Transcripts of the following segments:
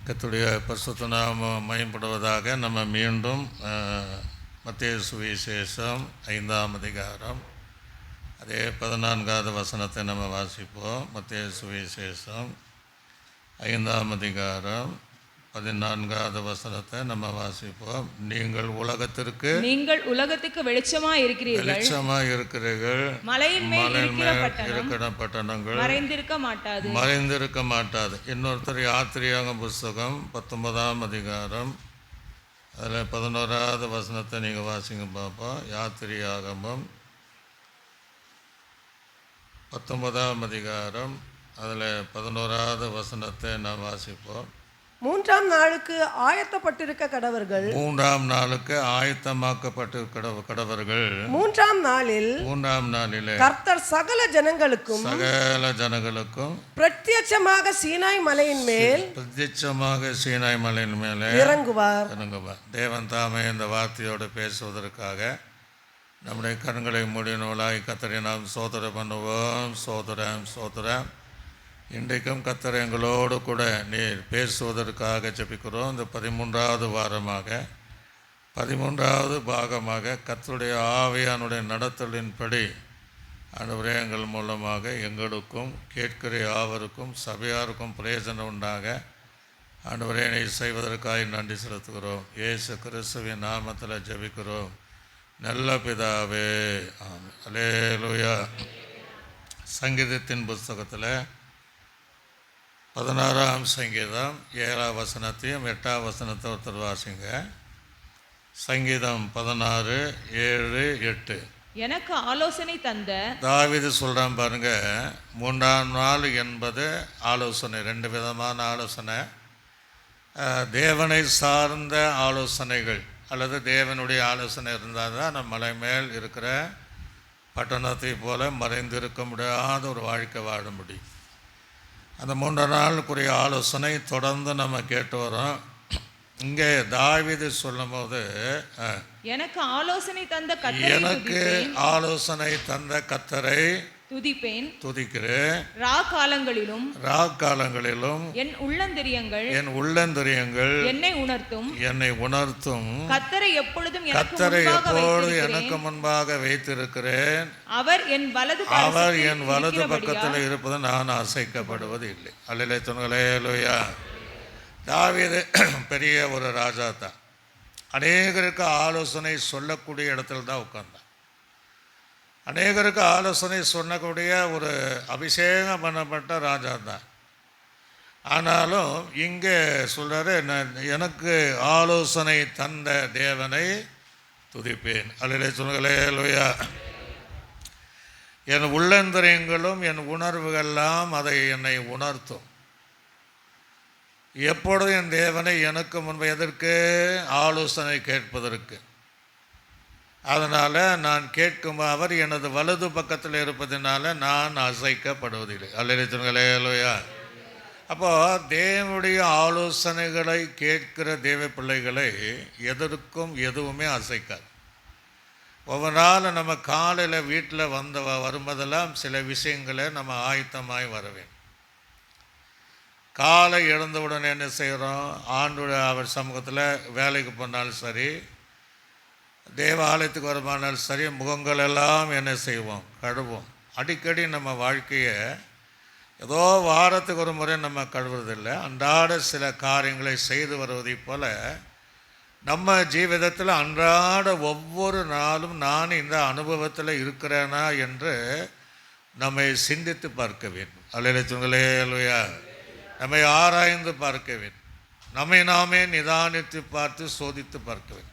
கர்த்தருடைய பரிசுத்த நாமம் மகிமைப்படுவதாக. நம்ம மீண்டும் மத்தேயு சுவிசேஷம் 5ஆம் அதிகாரம் அதே 14வது வசனத்தை நம்ம வாசிப்போம். மத்தேயு சுவிசேஷம் 5ஆம் அதிகாரம் 14வது வசனத்தை நம்ம வாசிப்போம். நீங்கள் உலகத்துக்கு வெளிச்சமாய் இருக்கிறீர்கள். மலையின் மேல் இருக்கிற பட்டணங்கள் மறைந்திருக்க மாட்டாது. இன்னொருத்தர் யாத்திரையாகும் புஸ்தகம் 19ஆம் அதிகாரம் அதில் 11வது வசனத்தை நீங்கள் வாசிங்க பார்ப்போம். யாத்திரையாகமும் 19ஆம் அதிகாரம் அதில் 11வது வசனத்தை நான் வாசிப்போம். 3ஆம் நாளுக்கு ஆயத்தப்பட்டிருக்க கடவர்கள். 3ஆம் நாளுக்கு ஆயத்தமாக்கப்பட்டிருக்க கடவர்கள். 3ஆம் நாளிலே கர்த்தர் சகல ஜனங்களுக்கும் பிரத்யட்சமாக சீனாய் மலையின் மேல் இறங்குவார். தேவன் தாமே இந்த வார்த்தையோடு பேசுவதற்காக நம்முடைய கண்களை மூடினவளாய் கர்த்தரை நாம் ஸ்தோத்திரம் பண்ணுவோம். ஸ்தோத்திரம். இன்றைக்கும் கர்த்தர் எங்களோடு கூட நீர் பேசுவதற்காக ஜெபிக்கிறோம். இந்த 13வது பாகமாக கர்த்தருடைய ஆவியானுடைய நடத்தலின்படி ஆண்டவரே எங்கள் மூலமாக எங்களுக்கும் கேட்கிற யாவருக்கும் சபையாருக்கும் பிரயோஜனம் உண்டாக ஆண்டவரே நீர் செய்வதற்காக நன்றி செலுத்துகிறோம். இயேசு கிறிஸ்துவின் நாமத்தில் ஜெபிக்கிறோம் நல்ல பிதாவே, ஆமென். அல்லேலூயா. சங்கீதத்தின் புஸ்தகத்தில் 16ஆம் சங்கீதம் 7ஆம் வசனத்தையும் 8ஆம் வசனத்தை ஒருத்தர் வாசிங்க. சங்கீதம் 16, 7, 8. எனக்கு ஆலோசனை தந்த தாவீது சொல்கிறான் பாருங்க. 3ஆம் நாள் என்பது ஆலோசனை, 2 விதமான ஆலோசனை. தேவனை சார்ந்த ஆலோசனைகள் அல்லது தேவனுடைய ஆலோசனை இருந்தால் தான் நம்ம மலை மேல் இருக்கிற பட்டணத்தை போல மறைந்திருக்க முடியாத ஒரு வாழ்க்கை வாழ முடியும். அந்த 3 நாளுக்குரிய ஆலோசனை தொடர்ந்து நம்ம கேட்டு வரோம். இங்கே தாவீது சொல்லும் போது எனக்கு ஆலோசனை தந்த கர்த்தரை துதிக்கிறேன். ரா காலங்களிலும் என் உள்ளந்தரியங்கள் என்னை உணர்த்தும். கர்த்தரை எப்பொழுதும் எனக்கு முன்பாக வைத்திருக்கிறேன். அவர் என் வலது பக்கத்தில் இருப்பது நான் அசைக்கப்படுவது இல்லை. அல்லேலூயா சொல்லுங்களே. அல்லேலூயா. தாவீது பெரிய ஒரு ராஜா தான். அநேகருக்கு ஆலோசனை சொல்லக்கூடிய இடத்துல தான் உட்கார்ந்தான். அநேகருக்கு ஆலோசனை சொல்லக்கூடிய ஒரு அபிஷேகம் பண்ணப்பட்ட ராஜா தான். ஆனாலும் இங்கே சொல்கிறாரு, எனக்கு ஆலோசனை தந்த தேவனை துதிப்பேன். அல்லேலூயா சொல்லுங்களே. அல்லேலூயா. என் உள்ளந்தரியங்களும் என் உணர்வுகள்லாம் அதை என்னை உணர்த்தும். எப்பொழுதும் என் தேவனை எனக்கு முன்பு எதற்கு ஆலோசனை கேட்பதற்கு. அதனால் நான் கேட்கும் அவர் எனது வலது பக்கத்தில் இருப்பதனால நான் அசைக்கப்படுவதில்லை. அல்லேலூயா. அப்போது தேவனுடைய ஆலோசனைகளை கேட்கிற தேவ பிள்ளைகளை எதற்கும் எதுவுமே அசைக்காது. ஒவ்வொரு நாள் நம்ம காலையில் வீட்டில் வரும்போதெல்லாம் சில விஷயங்களை நம்ம ஆயத்தமாய் வர வேண்டும். காலை எழுந்தவுடன் என்ன செய்கிறோம்? அவர் சமூகத்தில் வேலைக்கு போனாலும் சரி, தேவாலயத்துக்கு வருமானாலும் சரி, முகங்கள் எல்லாம் என்ன செய்வோம்? கழுவோம். அடிக்கடி நம்ம வாழ்க்கையை ஏதோ வாரத்துக்கு ஒரு முறை நம்ம கழுவுறதில்லை. அன்றாட சில காரியங்களை செய்து வருவதை போல் நம்ம ஜீவிதத்தில் அன்றாட ஒவ்வொரு நாளும் நான் இந்த அனுபவத்தில் இருக்கிறேனா என்று நம்மை சிந்தித்து பார்க்க வேண்டும். அல்லேலூயா. நம்மை ஆராய்ந்து பார்க்க வேண்டும். நம்மை நாமே நிதானித்து பார்த்து சோதித்து பார்க்க வேண்டும்.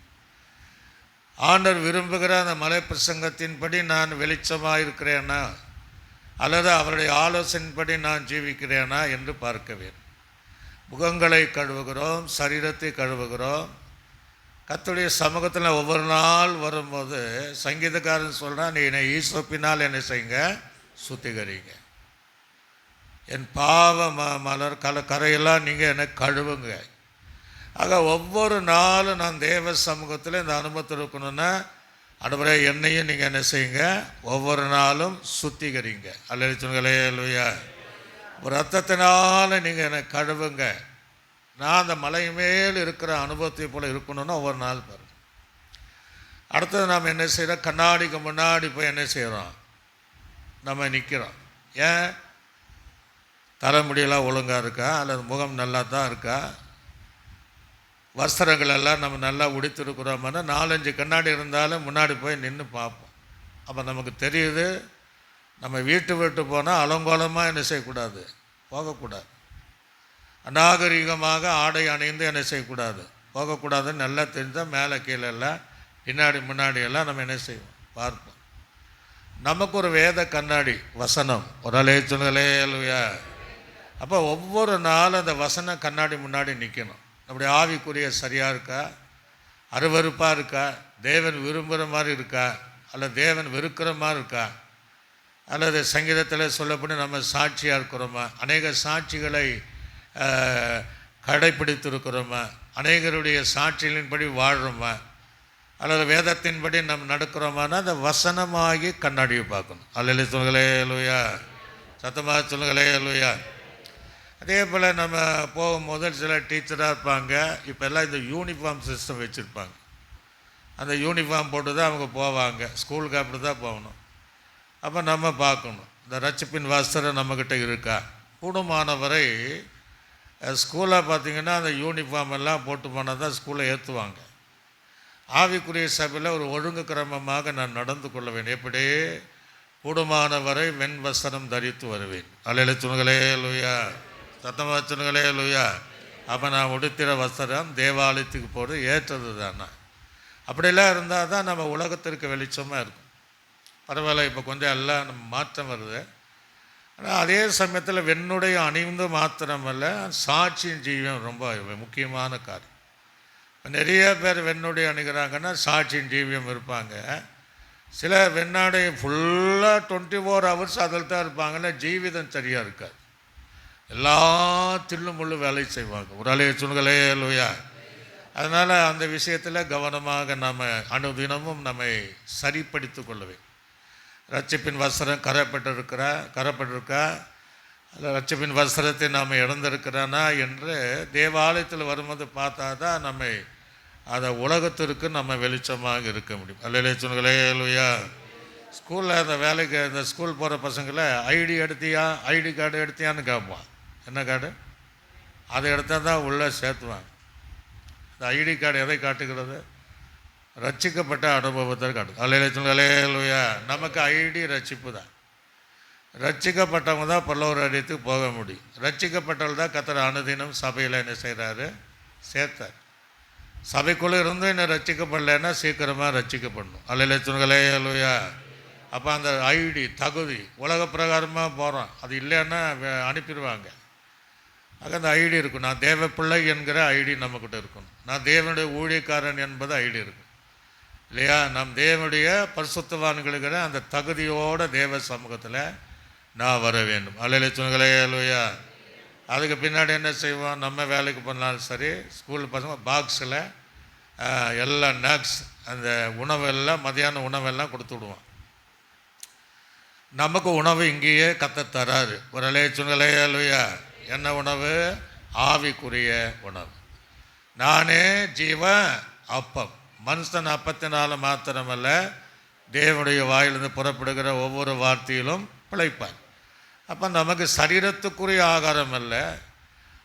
ஆண்டவர் விரும்புகிற அந்த மலை பிரசங்கத்தின்படி நான் வெளிச்சமாக இருக்கிறேன்னா அல்லது அவருடைய ஆலோசனைப்படி நான் ஜீவிக்கிறேனா என்று பார்க்க வேண்டும். முகங்களை கழுவுகிறோம், சரீரத்தை கழுவுகிறோம். கர்த்தருடைய சமூகத்தில் ஒவ்வொரு நாள் வரும்போது சங்கீதக்காரன் சொல்கிறான், நீ என்னை ஈசோப்பினால் என்ன செய்யுங்க, சுத்திகரிங்க. என் பாவ மலர் கரையெல்லாம் நீங்கள் என்னை கழுவுங்க. ஆக ஒவ்வொரு நாளும் நான் தேவ சமூகத்தில் இந்த அனுபவத்தில் இருக்கணும்னா அடுவரை என்னையும் நீங்கள் என்ன செய்யுங்க, ஒவ்வொரு நாளும் சுத்திகரிங்க. அல்லேலூயா. அல்லேலூயா. ரத்தத்தினால நீங்கள் என்னை கழுவுங்க. நான் அந்த மலை மேல் இருக்கிற அனுபவத்தை போல் இருக்கணும்னு ஒவ்வொரு நாள் பாருங்கள். அடுத்தது நாம் என்ன செய்கிறோம், கண்ணாடிக்கு முன்னாடி போய் என்ன செய்கிறோம், நம்ம நிற்கிறோம். ஏன், தலைமுடியெல்லாம் ஒழுங்காக இருக்கா, அல்லது முகம் நல்லா தான் இருக்கா, வஸ்திரங்கள் எல்லாம் நம்ம நல்லா உடுத்திருக்கிறோம்னா 4-5 கண்ணாடி இருந்தாலும் முன்னாடி போய் நின்று பார்ப்போம். அப்போ நமக்கு தெரியுது, நம்ம வீட்டு போனால் அலங்கோலமாக என்ன செய்யக்கூடாது, போகக்கூடாது. அநாகரிகமாக ஆடை அணிந்து என்ன செய்யக்கூடாது, போகக்கூடாதுன்னு நல்லா தெரிஞ்சால் மேலே கீழே எல்லாம் பின்னாடி முன்னாடி எல்லாம் நம்ம என்ன செய்வோம், பார்ப்போம். நமக்கு ஒரு வேத கண்ணாடி வசனம், ஒரு அல்லேலூயா. அப்போ ஒவ்வொரு நாளும் அந்த வசன கண்ணாடி முன்னாடி நிற்கணும். நம்முடைய ஆவிக்குரிய சரியாக இருக்கா, அருவருப்பாக இருக்கா, தேவன் விரும்புகிற மாதிரி இருக்கா, அல்லது தேவன் வெறுக்கிற மாதிரி இருக்கா, அல்லது சங்கீதத்தில் சொல்லப்படி நம்ம சாட்சியாக இருக்கிறோமா, அநேக சாட்சிகளை கடைப்பிடித்திருக்கிறோமா, அநேகருடைய சாட்சிகளின்படி வாழ்கிறோமா, அல்லது வேதத்தின்படி நம்ம நடக்கிறோமானா அந்த வசனமாகி கண்ணாடியை பார்க்கணும். அல்லேலூயா. சத்தமாக சொல்லுங்களேலூயா. அதே போல் நம்ம போகும்போது சில டீச்சராக இருப்பாங்க, இப்போ எல்லாம் இந்த யூனிஃபார்ம் சிஸ்டம் வச்சுருப்பாங்க. அந்த யூனிஃபார்ம் போட்டு தான் அவங்க போவாங்க, ஸ்கூலுக்கு அப்படி தான் போகணும். அப்போ நம்ம பார்க்கணும், இந்த ரட்சிப்பின் வஸ்திரம் நம்மக்கிட்ட இருக்கா. கூடுமானவரை ஸ்கூலில் பார்த்திங்கன்னா அந்த யூனிஃபார்ம் எல்லாம் போட்டு போனால் தான் ஸ்கூலை ஏற்றுவாங்க. ஆவிக்குரிய சபையில் ஒரு ஒழுங்கு கிரமமாக நான் நடந்து கொள்ள வேண்டும். எப்படி, கூடுமானவரை வெண் வஸ்திரம் தரித்து வருவேன். அல்லேலூயா. சத்தமாக சொல்லுங்களேலூயா. அப்போ நான் உடுத்திர வஸ்திரம் தேவாலயத்துக்கு போடு ஏற்றது தானே. அப்படிலாம் இருந்தால் தான் நம்ம உலகத்திற்கு வெளிச்சமாக இருக்கும். பரவாயில்ல, இப்போ கொஞ்சம் எல்லாம் நம்ம மாற்றம் வருது. ஆனால் அதே சமயத்தில் வெண்ணுடைய அணிந்து மாத்திரமல்ல, சாட்சியின் ஜீவியம் ரொம்ப முக்கியமான காரியம். நிறைய பேர் வெண்ணுடைய அணிகிறாங்கன்னா சாட்சியின் ஜீவியம் இருப்பாங்க. சில வெண்ணாடை ஃபுல்லாக 24 hours அதில் தான் இருப்பாங்கன்னா ஜீவிதம் சரியாக இருக்காது. எல்லா தில்லு முள்ளு வேலை செய்வாங்க. ஒரு அல்லேலூயா. அதனால் அந்த விஷயத்தில் கவனமாக நம்ம அனுதினமும் நம்மை சரிப்படுத்தி கொள்ளவே. ரட்சிப்பின் வஸ்திரம் கரப்பட்டிருக்கா, ரட்சிப்பின் வஸ்திரத்தை நாம் இழந்திருக்கிறானா என்று தேவாலயத்தில் வரும்போது பார்த்தா தான் நம்மை அதை உலகத்திற்கு நம்ம வெளிச்சமாக இருக்க முடியும். அல்லேலூயா. ஸ்கூலில் அந்த வேலைக்கு இந்த ஸ்கூல் போகிற பசங்களை ஐடி கார்டு எடுத்தியான்னு கேட்பான். என்ன கார்டு, அதை எடுத்தால் தான் உள்ளே சேர்த்துவாங்க. இந்த ஐடி கார்டு எதை காட்டுகிறது, ரட்சிக்கப்பட்ட அனுபவத்தை காட்டு. அல்லேலூயா. நமக்கு ஐடி ரட்சிப்பு தான். ரட்சிக்கப்பட்டவங்க தான் பல்லவர் அடித்துக்கு போக முடியும். ரட்சிக்கப்பட்டவர்கள் தான் கர்த்தர் அனுதினம் சபையில் என்ன செய்கிறாரு, சேர்த்தார். சபைக்குள்ளே இருந்தும் இன்னும் ரட்சிக்கப்படலைன்னா சீக்கிரமாக ரட்சிக்கப்படணும். அல்லேலூயா. அப்போ அந்த ஐடி தகுதி உலக பிரகாரமாக போகிறோம், அது இல்லைன்னா அனுப்பிடுவாங்க. ஆக அந்த ஐடி இருக்கும். நான் தேவ பிள்ளை என்கிற ஐடி நம்மக்கிட்ட இருக்கணும். நான் தேவனுடைய ஊழியக்காரன் என்பது ஐடி இருக்கும் இல்லையா. நம் தேவனுடைய பரிசுத்தவான்களுக்கிற அந்த தகுதியோட தேவ சமூகத்தில் நான் வர வேண்டும். அல்லேலூயா. அதுக்கு பின்னாடி என்ன செய்வோம், நம்ம வேலைக்கு போனாலும் சரி, ஸ்கூல் பசங்க பாக்ஸில் எல்லாம் ஸ்நாக்ஸ் அந்த உணவெல்லாம் மதியான உணவெல்லாம் கொடுத்து விடுவோம். நமக்கு உணவு இங்கேயே கர்த்தர் தராரு. ஒரு அல்லேலூயா. என்ன உணவு, ஆவிக்குரிய உணவு. நானே ஜீவ அப்பம். மனுஷன் அப்பத்தினால மாத்திரமல்ல, தேவனுடைய வாயிலிருந்து புறப்படுகிற ஒவ்வொரு வார்த்தையிலும் பிழைப்பார். அப்போ நமக்கு சரீரத்துக்குரிய ஆகாரம் அல்ல,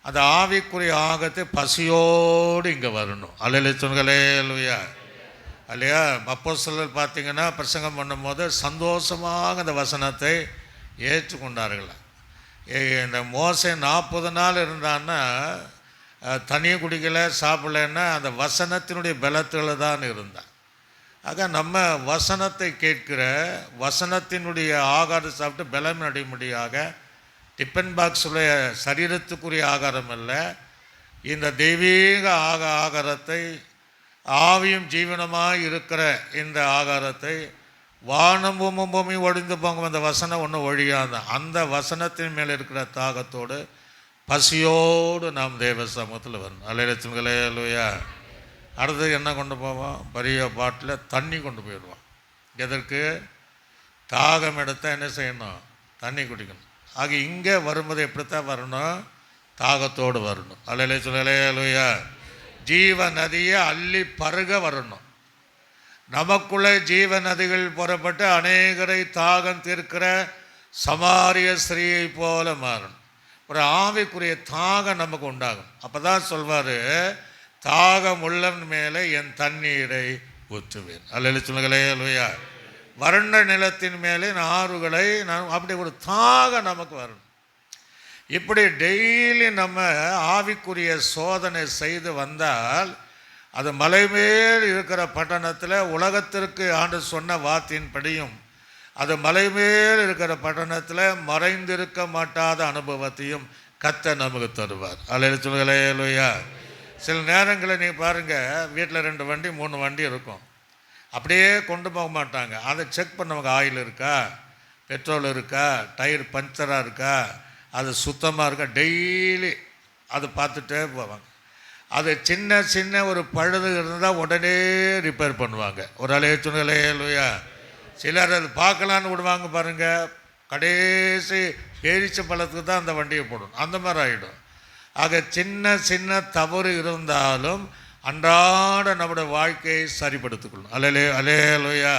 அந்த ஆவிக்குரிய ஆகத்தை பசியோடு இங்கே வரணும். அல்லேலூயா. இல்லையா. அப்போஸ்தலர் பார்த்தீங்கன்னா பிரசங்கம் பண்ணும்போது சந்தோஷமாக அந்த வசனத்தை ஏற்றுக்கொண்டார்கள். இந்த மோசே 40 நாள் இருந்தான்னா தனியாக குடிக்கலை, சாப்பிடலைன்னா அந்த வசனத்தினுடைய பலத்தில் தான் இருந்தான். ஆக நம்ம வசனத்தை கேட்கிற வசனத்தினுடைய ஆகாரம் சாப்பிட்டு பலம் அடையும்படியாக டிஃபன் பாக்ஸுடைய சரீரத்துக்குரிய ஆகாரம் அல்ல, இந்த தெய்வீக ஆகாரத்தை, ஆவியும் ஜீவனமாக இருக்கிற இந்த ஆகாரத்தை, வானமும் பூமியும் ஒழிந்து போங்க அந்த வசனம் ஒன்றும் ஒழியாத அந்த வசனத்தின் மேலே இருக்கிற தாகத்தோடு பசியோடு நாம் தேவ சமூகத்தில் வரணும். அல்லேலூயா அல்லேலூயா. அடுத்து என்ன கொண்டு போவோம்? பெரிய பாட்டில் தண்ணி கொண்டு போயிடுவோம். எதற்கு? தாகம் எடுத்தால் என்ன செய்யணும்? தண்ணி குடிக்கணும். ஆக இங்கே வரும்போது எப்படித்தான் வரணும்? தாகத்தோடு வரணும். அல்லேலூயா. ஜீவ நதியை அள்ளி பருக வரணும். நமக்குள்ளே ஜீவ நதிகள் புறப்பட்டு அநேகரை தாகம் தீர்க்கிற சமாரிய ஸ்திரீயை போல மாறணும். ஒரு ஆவிக்குரிய தாகம் நமக்கு உண்டாகும். அப்போ தான் சொல்வார், தாகம் உள்ளவன் மேலே என் தண்ணீரை ஊற்றுவேன். அல்லேலூயா. வறண்ட நிலத்தின் மேலே ஆறுகளை நான், அப்படி ஒரு தாகம் நமக்கு வரணும். இப்படி டெய்லி நம்ம ஆவிக்குரிய சோதனை செய்து வந்தால் அது மலைமேல் இருக்கிற பட்டணத்தில் உலகத்திற்கு ஆண்டு சொன்ன வார்த்தையின்படியும் அது மலைமேல் இருக்கிற பட்டணத்தில் மறைந்திருக்க மாட்டாத அனுபவத்தையும் கர்த்தர் நமக்கு தருவார். அல்லேலூயா. சில நேரங்களில் நீ பாருங்கள், வீட்டில் 2 வண்டி 3 வண்டி இருக்கும், அப்படியே கொண்டு போக மாட்டாங்க. அதை செக் பண்ணவங்க, ஆயில் இருக்கா, பெட்ரோல் இருக்கா, டயர் பஞ்சராக இருக்கா, அது சுத்தமாக இருக்கா, டெய்லி அதை பார்த்துட்டே போவாங்க. அது சின்ன சின்ன ஒரு பழுது இருந்தால் உடனே ரிப்பேர் பண்ணுவாங்க. ஒரு அல்லேலூயா. சிலர் அது பார்க்கலான்னு விடுவாங்க பாருங்கள், கடைசி பேரிச்ச பழத்துக்கு தான் அந்த வண்டியை போடணும், அந்த மாதிரி ஆகிடும். ஆக சின்ன சின்ன தவறு இருந்தாலும் அன்றாட நம்முடைய வாழ்க்கையை சரிப்படுத்திக்கொள்ளணும். அல்லேலூயா.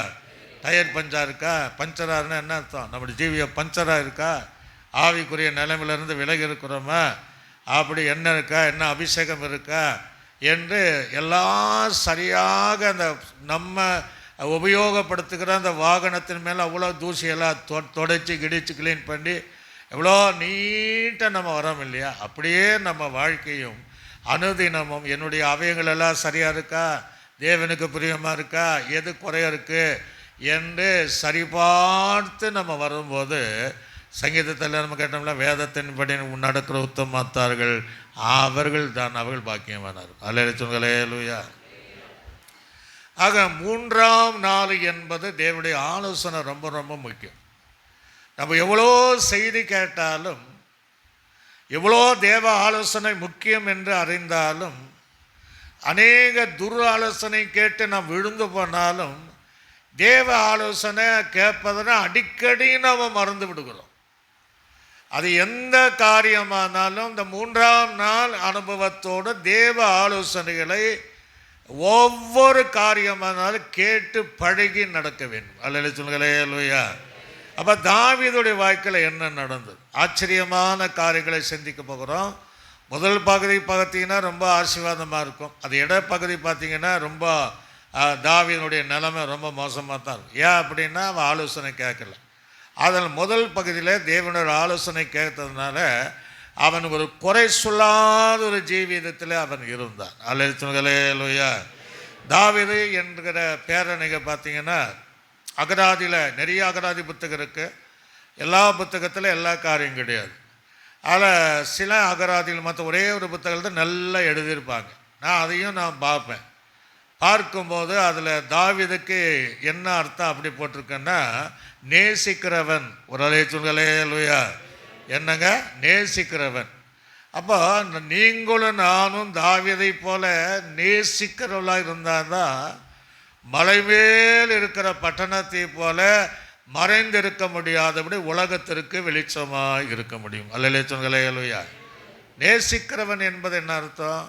டயர் பஞ்சராக இருக்கா, பஞ்சராகனா என்ன அர்த்தம்? நம்முடைய ஜீவிய பஞ்சராக இருக்கா, ஆவிக்குரிய நிலைமையிலிருந்து விலகி இருக்கிறோமா, அப்படி என்ன இருக்கா, என்ன அபிஷேகம் இருக்கா என்று எல்லாம் சரியாக அந்த நம்ம உபயோகப்படுத்துகிற அந்த வாகனத்தின் மேலே அவ்வளோ தூசியெல்லாம் தொடச்சி கிடிச்சு க்ளீன் பண்ணி எவ்வளோ நீட்டாக நம்ம வரோம் இல்லையா? அப்படியே நம்ம வாழ்க்கையும் அனுதினமும் என்னுடைய அவயங்கள் எல்லாம் சரியாக இருக்கா, தேவனுக்கு பிரியமாக இருக்கா, எது குறைய இருக்குது என்று சரிபார்த்து நம்ம வரும்போது, சங்கீதத்தில் நம்ம கேட்டோம்ல, வேதத்தின்படி நடக்கிற உத்தமத்தார்கள் அவர்கள் தான், அவர்கள் பாக்கியமானார்கள். அல்லேலூயா. ஆக 3ஆம் நாள் என்பது தேவனுடைய ஆலோசனை ரொம்ப ரொம்ப முக்கியம். நம்ம எவ்வளோ செய்தி கேட்டாலும், எவ்வளோ தேவ ஆலோசனை முக்கியம் என்று அறிந்தாலும், அநேக துர் ஆலோசனை கேட்டு நாம் விழுந்து போனாலும், தேவ ஆலோசனை கேட்பதனை அடிக்கடி நாம் மறந்து விடுகிறோம். அது எந்த காரியமானாலும் இந்த 3ஆம் நாள் அனுபவத்தோடு தேவ ஆலோசனைகளை ஒவ்வொரு காரியமானாலும் கேட்டு பழகி நடக்க வேண்டும். அல்லேலூயா. அப்போ தாவீதுடைய வாழ்க்கையில் என்ன நடந்தது? ஆச்சரியமான காரியங்களை சிந்திக்க போகிறோம். முதல் பகுதி பார்த்தீங்கன்னா ரொம்ப ஆசீர்வாதமாக இருக்கும். அது இடப்பகுதி பார்த்தீங்கன்னா ரொம்ப தாவீதுடைய நிலைமை ரொம்ப மோசமாக தான் இருக்கும். ஏன் அப்படின்னா அவன் ஆலோசனை கேட்கல. அதில் முதல் பகுதியில் தேவனோட ஆலோசனை கேட்டதுனால அவன் ஒரு குறை சொல்லாத ஒரு ஜீவிதத்தில் அவன் இருந்தான். அல்லேலூயா. தாவீது என்கிற பேரணிக பார்த்தீங்கன்னா அகராதியில் நிறைய அகராதி புத்தகம் இருக்குது. எல்லா புத்தகத்தில் எல்லா காரியம் கிடையாது. அதில் சில அகராதிகள் மற்ற ஒரே ஒரு புத்தகத்தில் நல்லா எழுதியிருப்பாங்க. அதையும் நான் பார்ப்பேன். பார்க்கும்போது அதில் தாவீதுக்கு என்ன அர்த்தம் அப்படி போட்டிருக்கேன்னா, நேசிக்கிறவன். ஒரு அல்லேலூயா. என்னங்க? நேசிக்கிறவன். அப்போ நீங்களும் நானும் தாவீதை போல நேசிக்கிறவர்களாக இருந்தால் தான் மலைமேல் இருக்கிற பட்டணத்தை போல மறைந்திருக்க முடியாதபடி உலகத்திற்கு வெளிச்சமாக இருக்க முடியும். அல்லேலூயா. நேசிக்கிறவன் என்பது என்ன அர்த்தம்?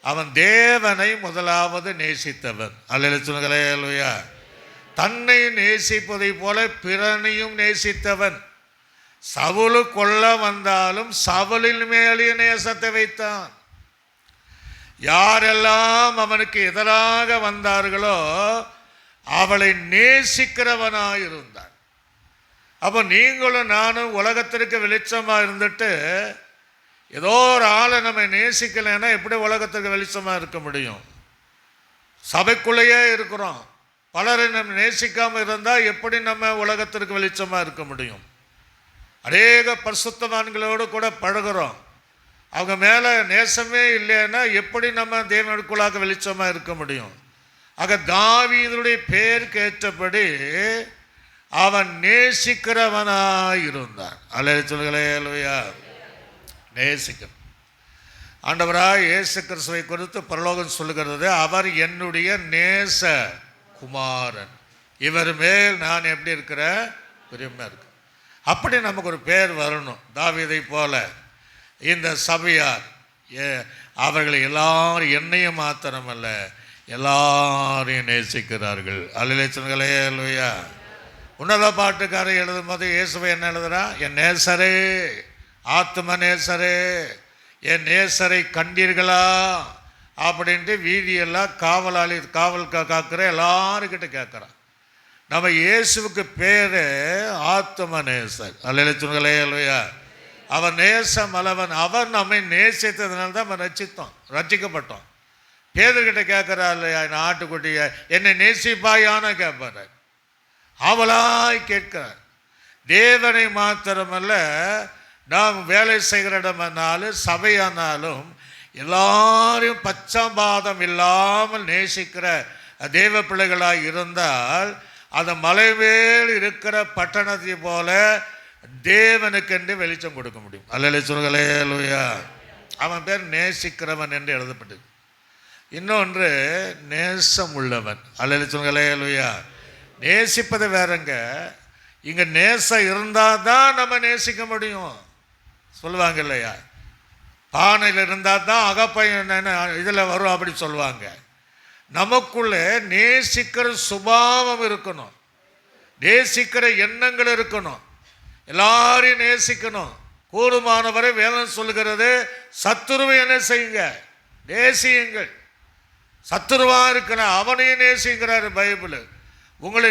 அவன் தேவனை முதலாவது நேசித்தவன். அல்லேலூயா. தன்னை நேசிப்பதை போல பிறனையும் நேசித்தவன். சவுலு கொல்ல வந்தாலும் சவுலின் மேலே நேசத்தை வைத்தான். யாரெல்லாம் அவனுக்கு எதிராக வந்தார்களோ அவளை நேசிக்கிறவனாக இருந்தான். அப்போ நீங்களும் நானும் உலகத்திற்கு வெளிச்சமாக இருந்துட்டு ஏதோ ஒரு ஆளை நம்ம நேசிக்கலைன்னா எப்படி உலகத்திற்கு வெளிச்சமாக இருக்க முடியும்? சபைக்குள்ளேயே இருக்கிறோம், பலரை நம்ம நேசிக்காமல் இருந்தால் எப்படி நம்ம உலகத்திற்கு வெளிச்சமாக இருக்க முடியும்? அநேக பரிசுத்தவான்களோடு கூட பழகுறோம், அவங்க மேலே நேசமே இல்லைன்னா எப்படி நம்ம தேவனுக்குள்ளாக வெளிச்சமாக இருக்க முடியும்? ஆக தாவீதுடைய பெயருக்கு ஏற்றபடி அவன் நேசிக்கிறவனாய் இருந்தான். அல்லேலூயா. நேசிக்க ஆண்டவராய் இயேசு கிறிஸ்துவை குறித்து பரலோகம் சொல்லுகிறது, அவர் என்னுடைய நேச குமாரன், இவர் மேல் நான் எப்படி இருக்கிறேன்? பிரியமாக இருக்கு. அப்படி நமக்கு ஒரு பேர் வரணும். தாவீதை போல இந்த சபையார் அவர்கள் எல்லாரும் என்னையும் மாத்திரமல்ல எல்லாரையும் நேசிக்கிறார்கள். அல்லேலூயா. உன்னத பாட்டுக்காரர் எழுதும் போது இயேசுவை என்ன எழுதுறான்? என் நேசரே, ஆத்ம நேசரே, என் நேசரை கண்டீர்களா அப்படின்ட்டு வீதியெல்லாம் காவல் காக்கிற எல்லாருக்கிட்ட கேட்குறான். நம்ம இயேசுவுக்கு பேர் ஆத்ம நேசர். அல்லேலூயா. அவன் நேசம் அளவன். அவன் நம்மை நேசித்ததுனால தான் நம்ம ரட்சிக்கப்பட்டோம். பேதர்கிட்ட கேட்குறா இல்லையா, என் ஆட்டுக்குட்டிய என்னை நேசிப்பாயான்னு கேட்பார். அவளாய் கேட்கிறார். தேவனை மாத்திரமல்ல, நாம் வேலை செய்கிற இடமானாலும் சபையானாலும் எல்லாரையும் பச்சபாதம் இல்லாமல் நேசிக்கிற தேவ பிள்ளைகளாக இருந்தால் அந்த மலை மேல் இருக்கிற பட்டணத்தை போல தேவனுக்கென்று வெளிச்சம் கொடுக்க முடியும். அல்லேலூயா. அவன் பேர் நேசிக்கிறவன் என்று எழுதப்பட்டது. இன்னொன்று நேசம் உள்ளவன். அல்லேலூயா. நேசிப்பது வேறங்க, இங்கே நேசம் இருந்தால் தான் நம்ம நேசிக்க முடியும். சொல்லுவாங்க இல்லையா, பானையில் இருந்தால் தான் அகப்பையன் இதில் வரும் அப்படி சொல்லுவாங்க. நமக்குள்ளே நேசிக்கிற சுபாவம் இருக்கணும், நேசிக்கிற எண்ணங்கள் இருக்கணும், எல்லாரையும் நேசிக்கணும். கூடுமானவரை வேதம் சொல்லுகிறது, சத்துருவை என்ன செய்யுங்க? நேசியுங்கள். சத்துருவாக இருக்கிற அவனையும் நேசிங்கிறாரு பைபிள். உங்களை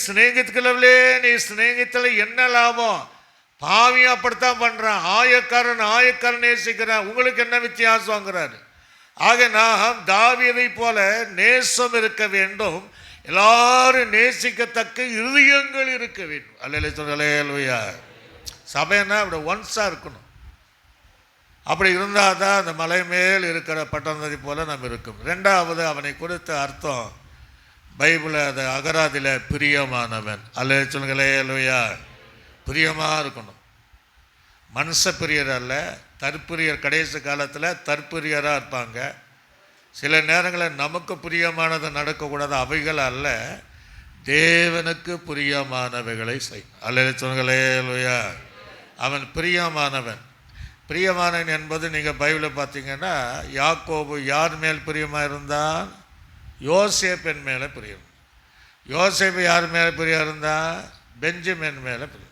சிநேகித்துக்களே, நீ சிநேகித்தல என்ன லாபம்? பாவியும் அப்படித்தான் பண்ணுறான். ஆயக்காரன் நேசிக்கிறான், உங்களுக்கு என்ன வித்தியாசங்கிறாரு. ஆக நாம் தாவீதை போல நேசம் இருக்க வேண்டும், எல்லாரும் நேசிக்கத்தக்க இருதயங்கள் இருக்க வேண்டும். அல்லேலூயா. சபைன்னா அப்படி ஒன்ஸாக இருக்கணும். அப்படி இருந்தால் தான் அந்த மலை மேல் இருக்கிற பட்டணத்தை போல நம்ம இருக்கும். ரெண்டாவது, அவனை குறித்த அர்த்தம் பைபிளில் அது அகராதியில் பிரியமானவன். அல்லேலூயா. பிரியமாக இருக்கணும். மனுஷ பிரியர் அல்ல, தற்பிரியர். கடைசி காலத்தில் தற்பிரியராக இருப்பாங்க. சில நேரங்களில் நமக்கு பிரியமானது நடக்கக்கூடாது, அவைகள் அல்ல, தேவனுக்கு பிரியமானவைகளை செய். அல்லேலூயா. அவன் பிரியமானவன். பிரியமானவன் என்பது நீங்கள் பைபிளில் பார்த்தீங்கன்னா, யாக்கோபு யார் மேல் பிரியமாக இருந்தான்? யோசேப்பின் மேலே பிரியம். யோசேப்பு யார் மேலே பிரியம் இருந்தால்? பெஞ்சமின் மேலே பிரியம்.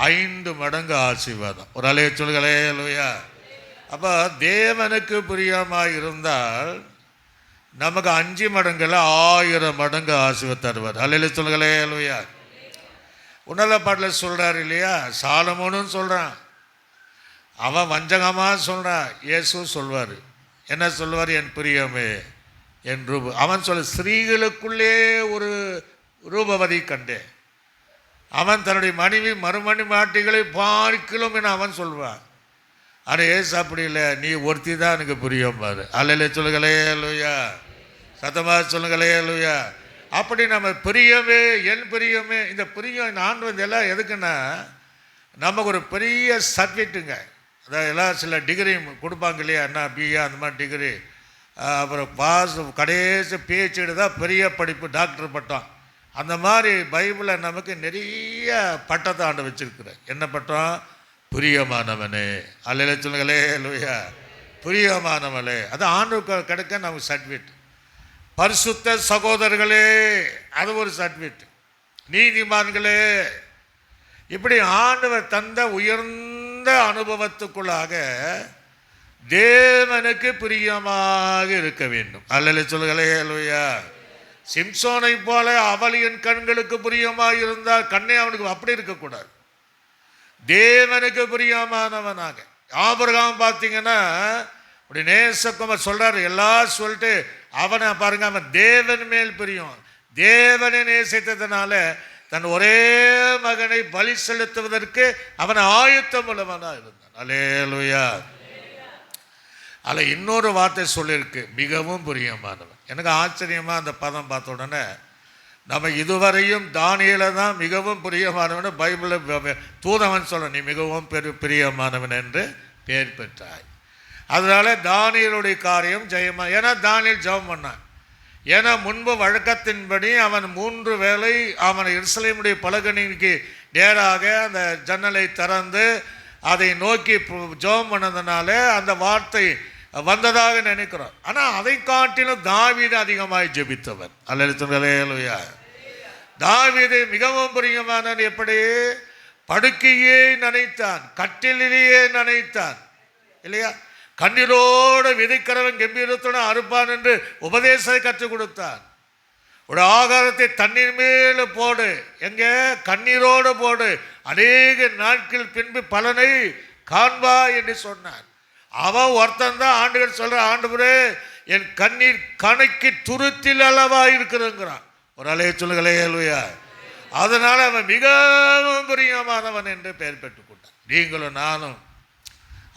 5 மடங்கு ஆசீர்வாதம். ஒரு அலைய சொல்லுங்களேயா. அப்போ தேவனுக்கு பிரியமாக இருந்தால் நமக்கு 5 மடங்குல 1000 மடங்கு ஆசீர்வாதம் தருவார். அலையில சொல்லுங்களேயா. உன்னத பாட்டில் சொல்கிறார் இல்லையா, சாலமோனும் சொல்கிறான், அவன் வஞ்சகமாக சொல்கிறான். இயேசு சொல்வார், என்ன சொல்வார்? என் பிரியமே என் அவன் ஸ்திரீகளுக்குள்ளே ஒரு ரூபவதி கண்டேன். அவன் தன்னுடைய மனைவி மறுமணி மாட்டிகளை பார்க்கலும் என அவன் சொல்வான். ஆனால் ஏசு அப்படி இல்லை, நீ ஒருத்தி தான் எனக்கு பிரியம் பாரு. அல்லையில சொல்லுங்களேயா, சத்தமாக சொல்லுங்களேயா. அப்படி நம்ம பிரியமே என் பிரியமே. இந்த பிரியம் நான் எல்லாம் எதுக்குன்னா, நமக்கு ஒரு பெரிய சப்ஜெக்ட்டுங்க. அதாவது எல்லாம் சில டிகிரி கொடுப்பாங்க இல்லையா, என்ன பிஏ அந்த மாதிரி டிகிரி, அப்புறம் கடைசி பிஹெச்டி தான் பெரிய படிப்பு, டாக்டர் பட்டம். அந்த மாதிரி பைபிளில் நமக்கு நிறைய பட்டத்தை ஆண்டு வச்சிருக்கிறேன். என்ன பட்டம்? பிரியமானவனே. அல்லையில சொல்லுங்களே லூயா. பிரியமானவனே, அது ஆண்டு கிடைக்க நமக்கு சர்டிஃபிகேட். பரிசுத்த சகோதரர்களே, அது ஒரு சர்டிஃபிகேட். நீதிமான்களே, இப்படி ஆண்டவர் தந்த உயர்ந்த அனுபவத்துக்குள்ளாக தேவனுக்கு பிரியமாக இருக்க வேண்டும். அல்லையில சொல்லுங்களே லூயா. சிம்சோனை போல அவள் என் கண்களுக்கு பிரியமாக இருந்தால் கண்ணே அவனுக்கு அப்படி இருக்கக்கூடாது. தேவனுக்கு பிரியமானவனாக. ஆபிரகாம் பார்த்தீங்கன்னா அப்படி நேசக்குமார் சொல்றாரு, எல்லாம் சொல்லிட்டு அவனை பாருங்க, அவன் தேவன் மேல் பிரியம். தேவனை நேசித்ததுனால தன் ஒரே மகனை பலி செலுத்துவதற்கு அவன் ஆயத்தம் உள்ளவனாக இருந்தான். அல்லேலூயா. அதில் இன்னொரு வார்த்தை சொல்லியிருக்கு, மிகவும் பிரியமானவன். எனக்கு ஆச்சரியமாக அந்த பதம் பார்த்த உடனே, நம்ம இதுவரையும் தானியேலை தான் மிகவும் பிரியமானவன் பைபிளில் தூதவன் சொல்ல, நீ மிகவும் பிரியமானவன் என்று பெயர் பெற்றாய். அதனால தானியேலுடைய காரியம் ஜெயமா. ஏன்னா தானியேல் ஜெபம் பண்ணான். ஏன்னா முன்பு வழக்கத்தின்படி அவன் 3 வேளை அவன் எருசலேமுடைய பலகணிக்கு நேராக அந்த ஜன்னலை திறந்து அதை நோக்கி ஜெபம் பண்ணதுனால அந்த வார்த்தை வந்ததாக நினைக்கிறோம். ஆனால் அதை காட்டிலும் தாவீது அதிகமாய் ஜெபித்தவன். அல்லேலூயா. தாவீது மிகவும் பிரியமானவன். எப்படி? படுக்கையே நினைத்தான், கட்டிலேயே நினைத்தான் இல்லையா? கண்ணீரோடு விதைக்கிறவன் கம்பீரத்துடன் அறுப்பான் என்று உபதேசத்தை கற்றுக் கொடுத்தான். ஒரு ஆகாரத்தை தண்ணீர் மேல போடு, எங்க கண்ணீரோடு போடு, அநேக நாட்கள் பின்பு பலனை காண்பா என்று சொன்னான். அவன் ஒருத்தன் தான் ஆண்டுகள் சொல்ற, ஆண்டவரே என் கண்ணீர் கணக்கு துருத்தில் அளவா இருக்கிறான். ஒரு அலைய சொல்லுங்களேலுயா. அதனால அவன் மிகவும் பிரியமானவன் என்று பெயர் பெற்றுக் கொண்டான். நீங்களும் நானும்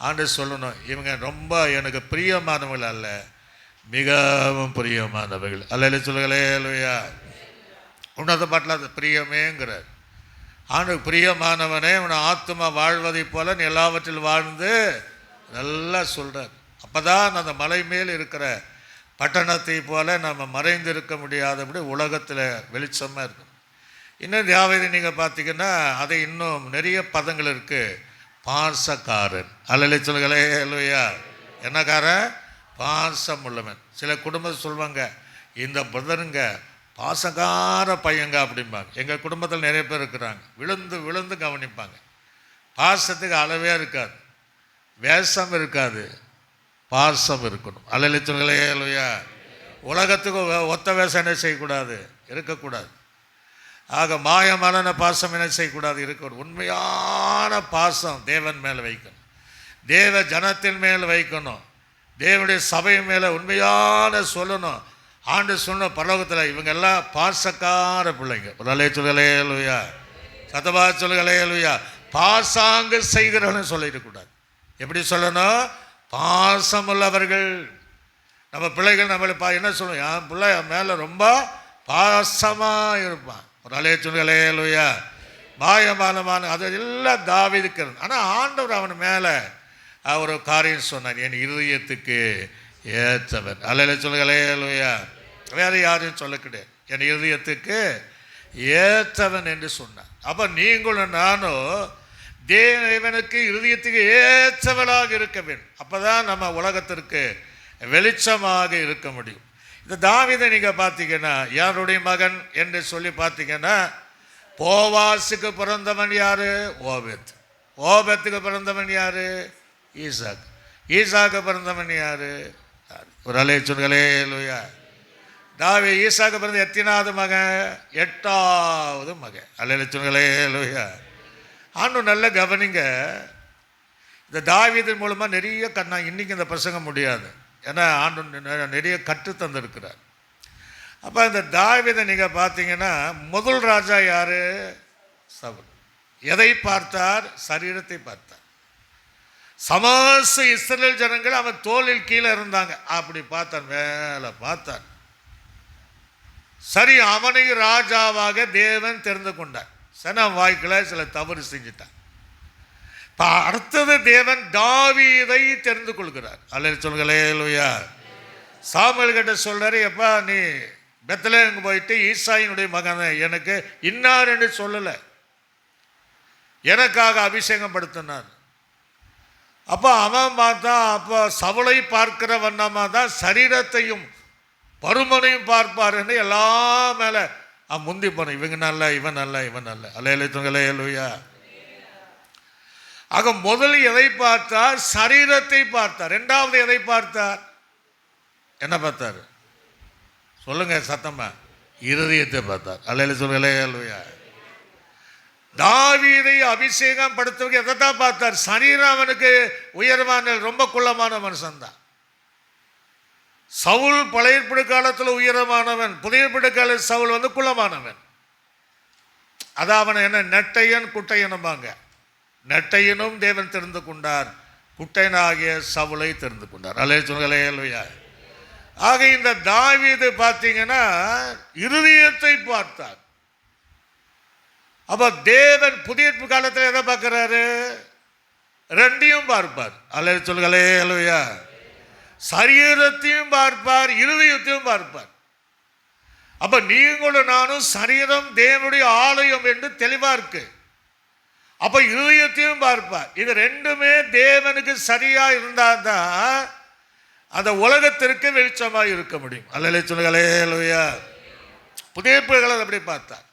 ஆண்டு சொல்லணும், இவங்க ரொம்ப எனக்கு பிரியமானவர்கள் அல்ல, மிகவும் பிரியமானவர்கள். அல்ல சொல்லுங்களேலுயா. உன்னத பாட்டில் அது பிரியமேங்கிறார். ஆண்டுக்கு பிரியமானவனே உன ஆத்மா வாழ்வதை போல நீ எல்லாவற்றில் வாழ்ந்து நல்லா சொல்கிறார். அப்போ தான் அந்த மலை மேல் இருக்கிற பட்டணத்தை போல நம்ம மறைந்து இருக்க முடியாதபடி உலகத்தில் வெளிச்சமாக இருக்கும். இன்னும் தாவீது நீங்கள் பார்த்தீங்கன்னா அதை இன்னும் நிறைய பதங்கள் இருக்குது. பாசக்காரன். அல்ல சொல்லுங்களே இல்லையா. என்னக்காரன்? பாசம் உள்ளவன். சில குடும்பத்தை சொல்லுவாங்க, இந்த பிரதருங்க பாசக்கார பையங்க அப்படிம்பாங்க. எங்கள் குடும்பத்தில் நிறைய பேர் இருக்கிறாங்க, விழுந்து விழுந்து கவனிப்பாங்க. பாசத்துக்கு அளவே இருக்காது, வேஷம் இருக்காது, பாசம் இருக்கணும். அல்ல சொல்லுங்களே இல்லையா. உலகத்துக்கு ஒத்த வேஷம் என்ன செய்யக்கூடாது, இருக்கக்கூடாது. ஆக மாயமான பாசம் என்ன செய்யக்கூடாது, இருக்கணும். உண்மையான பாசம் தேவன் மேலே வைக்கணும், தேவ ஜனத்தின் மேல் வைக்கணும், தேவனுடைய சபை மேலே உண்மையான சொல்லணும். ஆண்டு சொன்ன பரலோகத்தில் இவங்க எல்லாம் பாசக்கார பிள்ளைங்க. ஒரு அலைய சொல்லுகலையா, சத்தபா சொல்லுகலையா. பாசாங்கு செய்கிறவன்னு சொல்லிடக்கூடாது. எப்படி சொல்லணும்? பாசமுள்ளவர்கள். நம்ம பிள்ளைகள் நம்மளை என்ன சொல்லணும்? என் பிள்ளை என் மேலே ரொம்ப பாசமாக இருப்பான். ஒரு அலைய சொல்லுகலையா. மாயமானமான அது எல்லாம் தாவீதுக்கு. ஆனால் ஆண்டவர் அவன் மேலே ஒரு காரியம் சொன்னார், என் இருதயத்துக்கு ஏற்றவன். அல்ல சொல்லுகலையா. வேற யாரையும் சொல்ல கிடையாது, என் இருதயத்துக்கு ஏற்றவன் என்று சொன்னார். அப்போ நீங்களும் நானும் தேவனுக்கு இருதயத்துக்கு ஏற்றவனாக இருக்க வேண்டும். அப்போ தான் நம்ம உலகத்திற்கு வெளிச்சமாக இருக்க முடியும். இந்த தாவீதை நீங்கள் பார்த்தீங்கன்னா யாருடைய மகன் என்று சொல்லி பார்த்தீங்கன்னா, போவாசுக்கு பிறந்தவன் யாரு? ஓபேத். ஓபேத்துக்கு பிறந்தவன் யாரு? ஈசாக். ஈசாக்கு பிறந்தவன் யாரு? ஒரு அலைய சொல்லுங்களே இல்லையா. தாவீது ஈசாக்கு பிறந்த எத்தனாவது மகன்? 8வது மகன். அலைய சொல்லுங்களே இல்லையா. ஆண்டு நல்ல கவனிங்க. இந்த தாவீதின் மூலமாக நிறைய நான் இன்னைக்கு இந்த பிரசங்க முடியாது, ஏன்னா ஆண்டு நிறைய கற்று தந்திருக்கிறார். அப்போ இந்த தாவீதை நீங்கள் பார்த்தீங்கன்னா முதல் ராஜா யாரு? சவுல். எதை பார்த்தார்? சரீரத்தை பார்த்தார். சமஸ்த இஸ்ரவேல் ஜனங்கள் அவன் தோளில் கீழே இருந்தாங்க, அப்படி பார்த்தான், மேலே பார்த்தான். சரி, அவனை ராஜாவாக தேவன் தெரிந்து கொண்டார். சன வாய்க்கில் சில தவறு செஞ்சிட்டான். இப்போ அடுத்தது தேவன் தாவீதை தெரிந்து கொள்கிறார். அல்ல சொல்லுங்களேலுயா. சாமுவேல் கிட்ட சொல்றாரு, எப்பா நீ பெத்லகேமுக்கு போயிட்டு ஈசாயினுடைய மகன் எனக்கு இன்னார் என்று சொல்லலை, எனக்காக அபிஷேகம் படுத்தினார். அப்போ அவன் பார்த்தா, அப்போ சவுளை பார்க்கிற வண்ணமா தான் சரீரத்தையும் பருமனையும் பார்ப்பார் என்று எல்லா மேலே முந்தி போன. இவங்க நல்ல, இவன் நல்ல, இவன் நல்ல. அல்லேலூயா. ஆக முதல் எதை பார்த்தார்? சரீரத்தை பார்த்தார். இரண்டாவது எதை பார்த்தார்? என்ன பார்த்தார்? சொல்லுங்க சத்தமா. இருதயத்தை பார்த்தார். அல்லேலூயா. தாவீதை அபிஷேகம் படுத்துவதற்கு எதை தான் பார்த்தார்? சரீரம் அவனுக்கு உயர்வான ரொம்ப குள்ளமான மனுஷன் தான். சவுல் பழைய ஏற்பாடு காலத்தில் உயரமானவன், புதிய ஏற்பாடு காலத்தில் சவுல் குள்ளமானவன். அதான் அவன் என்ன நெட்டையன் குட்டையனுமாங்க. நெட்டையனும் தேவன் தெரிந்து கொண்டார், குட்டையனாகிய சவுலை தெரிந்து கொண்டார். அல்லேலூயா. ஆக இந்த தாவீது பார்த்தீங்கன்னா இருதயத்தை பார்த்தார். அப்ப தேவன் புதிய காலத்தில் எதை பார்க்கிறாரு? ரெண்டையும் பார்ப்பார். அல்லேலூயா. சரீரத்தையும் பார்ப்பார், இருதயத்தையும் பார்ப்பார். அப்ப நீங்களும் நானும் சரீரம் தேவனுடைய ஆலயம் என்று தெளிவா இருக்கு. அப்ப இருதயத்தையும் பார்ப்பார். இது ரெண்டுமே தேவனுக்கு சரியா இருந்தால்தான் அந்த உலகத்திற்கு வெளிச்சமாக இருக்க முடியும். அல்லேலூயா. புதிய ஏற்பாடு அப்படி பார்த்தார்.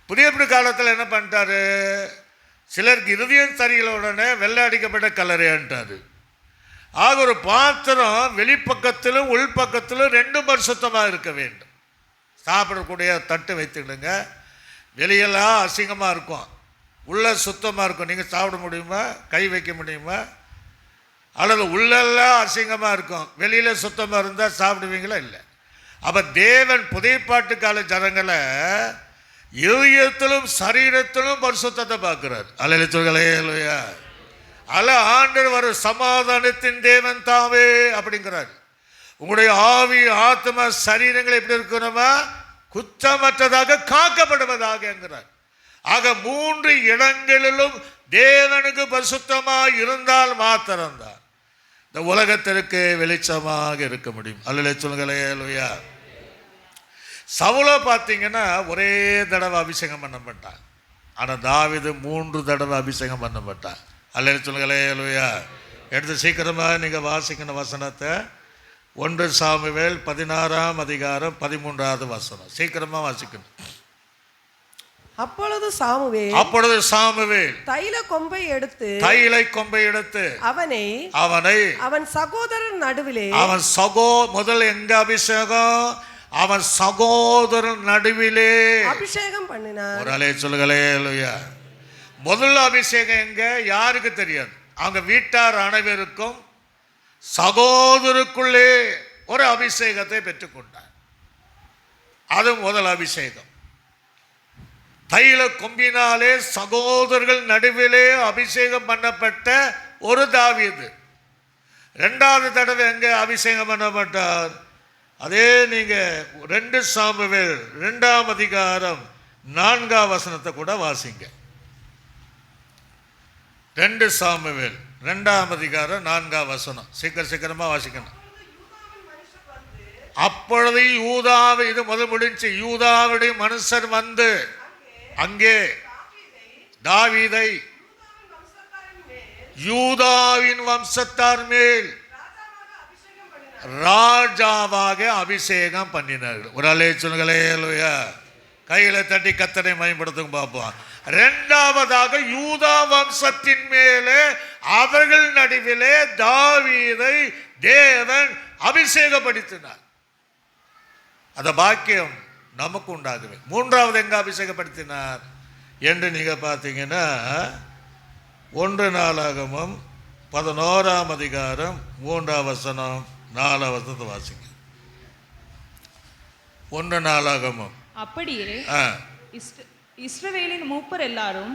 புதிய ஏற்பாடு காலத்தில் என்ன பண்ணிட்டாரு? சிலருக்கு இருதயம் சரியில்லை, உடனே வெள்ளை அடிக்கப்பட்ட கல்லறையான்ட்டாரு. ஆக ஒரு பாத்திரம் வெளிப்பக்கத்திலும் உள்பக்கத்திலும் ரெண்டும் பரிசுத்தமாக இருக்க வேண்டும். சாப்பிடக்கூடிய தட்டு வைத்துக்கிடுங்க. வெளியெல்லாம் அசிங்கமாக இருக்கும், உள்ள சுத்தமாக இருக்கும். நீங்கள் சாப்பிட முடியுமா? கை வைக்க முடியுமா? அல்லது உள்ளெல்லாம் அசிங்கமாக இருக்கும், வெளியில் சுத்தமாக இருந்தால் சாப்பிடுவீங்களா? இல்லை. அப்போ தேவன் புதிய ஏற்பாட்டு கால ஜனங்களை இருதயத்திலும் சரீரத்திலும் பரிசுத்தத்தை பார்க்கிறார். அல்லேலூயா. ஆண்டவர் வரும் சமாதானத்தின் தேவன் தாவே அப்படிங்கிறார். உங்களுடைய ஆவி ஆத்மா சரீரங்கள் எப்படி இருக்கணுமா? குற்றமற்றதாக காக்கப்படுவதாக என்கிறார். ஆக 3 இடங்களிலும் தேவனுக்கு பரிசுத்தமாக இருந்தால் மாத்திரம்தான் இந்த உலகத்திற்கு வெளிச்சமாக இருக்க முடியும். அல்லேலூயா. சவுலை பார்த்தீங்கன்னா ஒரே தடவை அபிஷேகம் பண்ணப்பட்டான். ஆனால் தாவீது 3 தடவை அபிஷேகம் பண்ணப்பட்டான். அல்லேலூயா. எடுத்து சீக்கிரமாக நீங்கள் வாசிக்கணும் வசனத்தை. 1 சாமுவேல் 16ஆம் அதிகாரம் 13வது வசனம். சீக்கிரமாக வாசிக்கணும். அப்பொழுது சாமுவேல் தைல கொம்பை எடுத்து அவனை அவன் சகோதரன் நடுவிலே முதல் எங்க அபிஷேகம்? அவன் சகோதரன் நடுவிலே அபிஷேகம் பண்ணினார். ஒரு அலே சொல்லுங்களேலூயா. முதல் அபிஷேகம் எங்க? யாருக்கு தெரியாது. அவங்க வீட்டார் அனைவருக்கும் சகோதரருக்குள்ளே ஒரு அபிஷேகத்தை பெற்றுக்கொண்டார். அது முதல் அபிஷேகம். தைல கொம்பினாலே சகோதரர்கள் நடுவிலே அபிஷேகம் பண்ணப்பட்ட ஒரு தாவீது. 2வது தடவை எங்க அபிஷேகம் பண்ணப்பட்டார்? அதே நீங்க 2 சாமுவேல் 2ஆம் அதிகாரம் 4ஆம் வசனத்தை கூட வாசிங்க. 2 சாமுவேல் 2ஆம் அதிகாரம் 4ஆம் வசனம். சீக்கிரமா வாசிக்கணும். அப்பொழுது யூதாவை, இது முதல் முடிஞ்சு, யூதாவுடைய மனுஷர் வந்து அங்கே தாவீதை யூதாவின் வம்சத்தார் மேல் ராஜாவாக அபிஷேகம் பண்ணினார்கள். ஒரு அலே சொல்லுங்களேலூயா. கையில தட்டி கத்தனை மயப்படுத்தும் பார்ப்போம். 2வதாக யூதா வம்சத்தின் மேலே அவர்கள் நடுவிலே தாவீதை தேவன் அபிஷேகப்படுத்தினார். அந்த பாக்கியம் நமக்கு உண்டாகவே. 3வது எங்க அபிஷேகப்படுத்தினார் என்று நீங்க பார்த்தீங்கன்னா 1 நாளாகமம் 11ஆம் அதிகாரம் 3ஆம் வசனம் 4ஆம் வசனத்தை வாசிங்க. 1 நாளாகமம். அப்படியே இஸ்ரவேலின் மூப்பர் எல்லாரும்,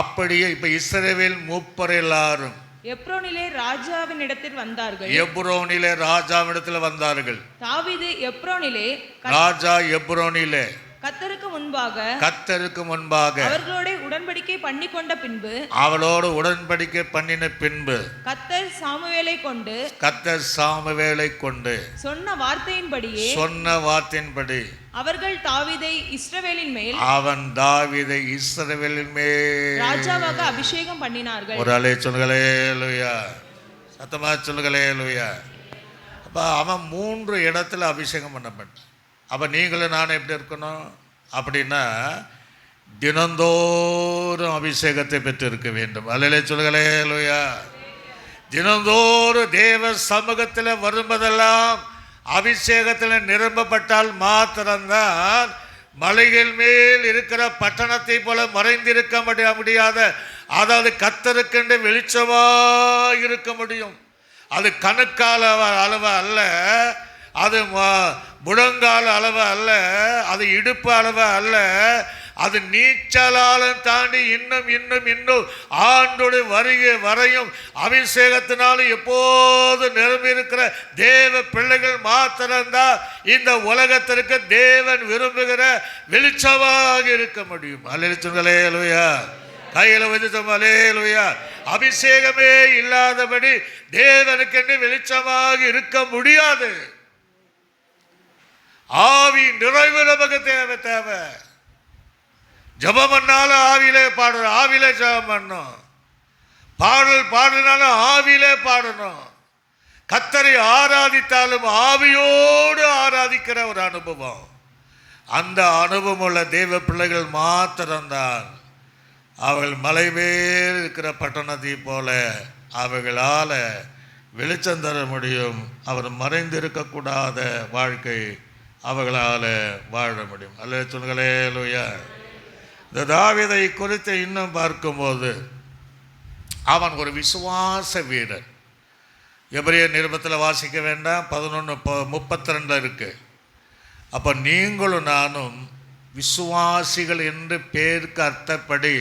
அப்படியே இப்ப இஸ்ரவேல் மூப்பர் எல்லாரும் எப்ரோனிலே ராஜாவின் இடத்தில் வந்தார்கள். எப்ரோனிலே ராஜாவிடத்தில் வந்தார்கள். தாவீது எப்ரோனிலே ராஜா எப்ரோனிலே கர்த்தருக்கு முன்பாக அவர்களோட உடன்படிக்கை பண்ணின பின்பு கர்த்தர் சாமுவேலை கொண்டு சொன்ன வார்த்தையின்படி அவர்கள் தாவீதை இஸ்ரவேலின் மேல் ராஜாவாக அபிஷேகம் பண்ணினார்கள். ஒரு அலே சொல்லுங்களேலூயா. சத்தமா சொல்லுங்களேலூயா. அப்ப அவன் 3 இடத்துல அபிஷேகம் பண்ணப்பட்டான். அப்ப நீங்களும் நானும் எப்படி இருக்கணும் அப்படின்னா தினந்தோறும் அபிஷேகத்தை பெற்று இருக்க வேண்டும். அல்லேலூயா சொல்லுங்களேலூயா. தினந்தோறும் தேவ சமூகத்தில் வரும்பதெல்லாம் அபிஷேகத்தில் நிரம்பப்பட்டால் மாத்திரம்தான் மலைகள் மேல் இருக்கிற பட்டணத்தை போல மறைந்திருக்க முடியாத, அதாவது கர்த்தருக்கென்று வெளிச்சமாக இருக்க முடியும். அது கணுக்கால அளவு அல்ல, அது முழங்கால அளவு அல்ல, அது இடுப்பு அளவு அல்ல, அது நீச்சலாலும் தாண்டி இன்னும் இன்னும் இன்னும் ஆண்டோடு வருகை வரையும் அபிஷேகத்தினாலும் எப்போது நிரம்பி இருக்கிற தேவ பிள்ளைகள் மாத்திரம்தான் இந்த உலகத்திற்கு தேவன் விரும்புகிற வெளிச்சமாக இருக்க முடியும். அல்லேலூயா. கையில வச்சு அல்லேலூயா. அபிஷேகமே இல்லாதபடி தேவனுக்கு என்று வெளிச்சமாக இருக்க முடியாது. ஆவி நிறைவு நமக்கு தேவை. ஜபம் பண்ணாலும் ஆவிலே பாடணும், ஆவிலே ஜபம் பண்ணணும். பாடல் பாடினாலும் ஆவிலே பாடணும். கர்த்தரை ஆராதித்தாலும் ஆவியோடு ஆராதிக்கிற ஒரு அனுபவம். அந்த அனுபவம் உள்ள தேவ பிள்ளைகள் மாத்திரம்தான் அவர்கள் மலை மேல் இருக்கிற பட்டணத்தை போல அவர்களால் வெளிச்சம் தர முடியும். அவர் மறைந்திருக்கக்கூடாத வாழ்க்கை அவர்களால் வாழ முடியும். அல்லேலூயா. இந்த தாவீதை குறித்து இன்னும் பார்க்கும்போது அவன் ஒரு விசுவாச வீரர். எபிரேயர் நிருபத்தில் வாசிக்க வேண்டாம், 11:32 இருக்கு. அப்போ நீங்களும் நானும் விசுவாசிகள் என்று பேருக்கு அர்த்தப்படி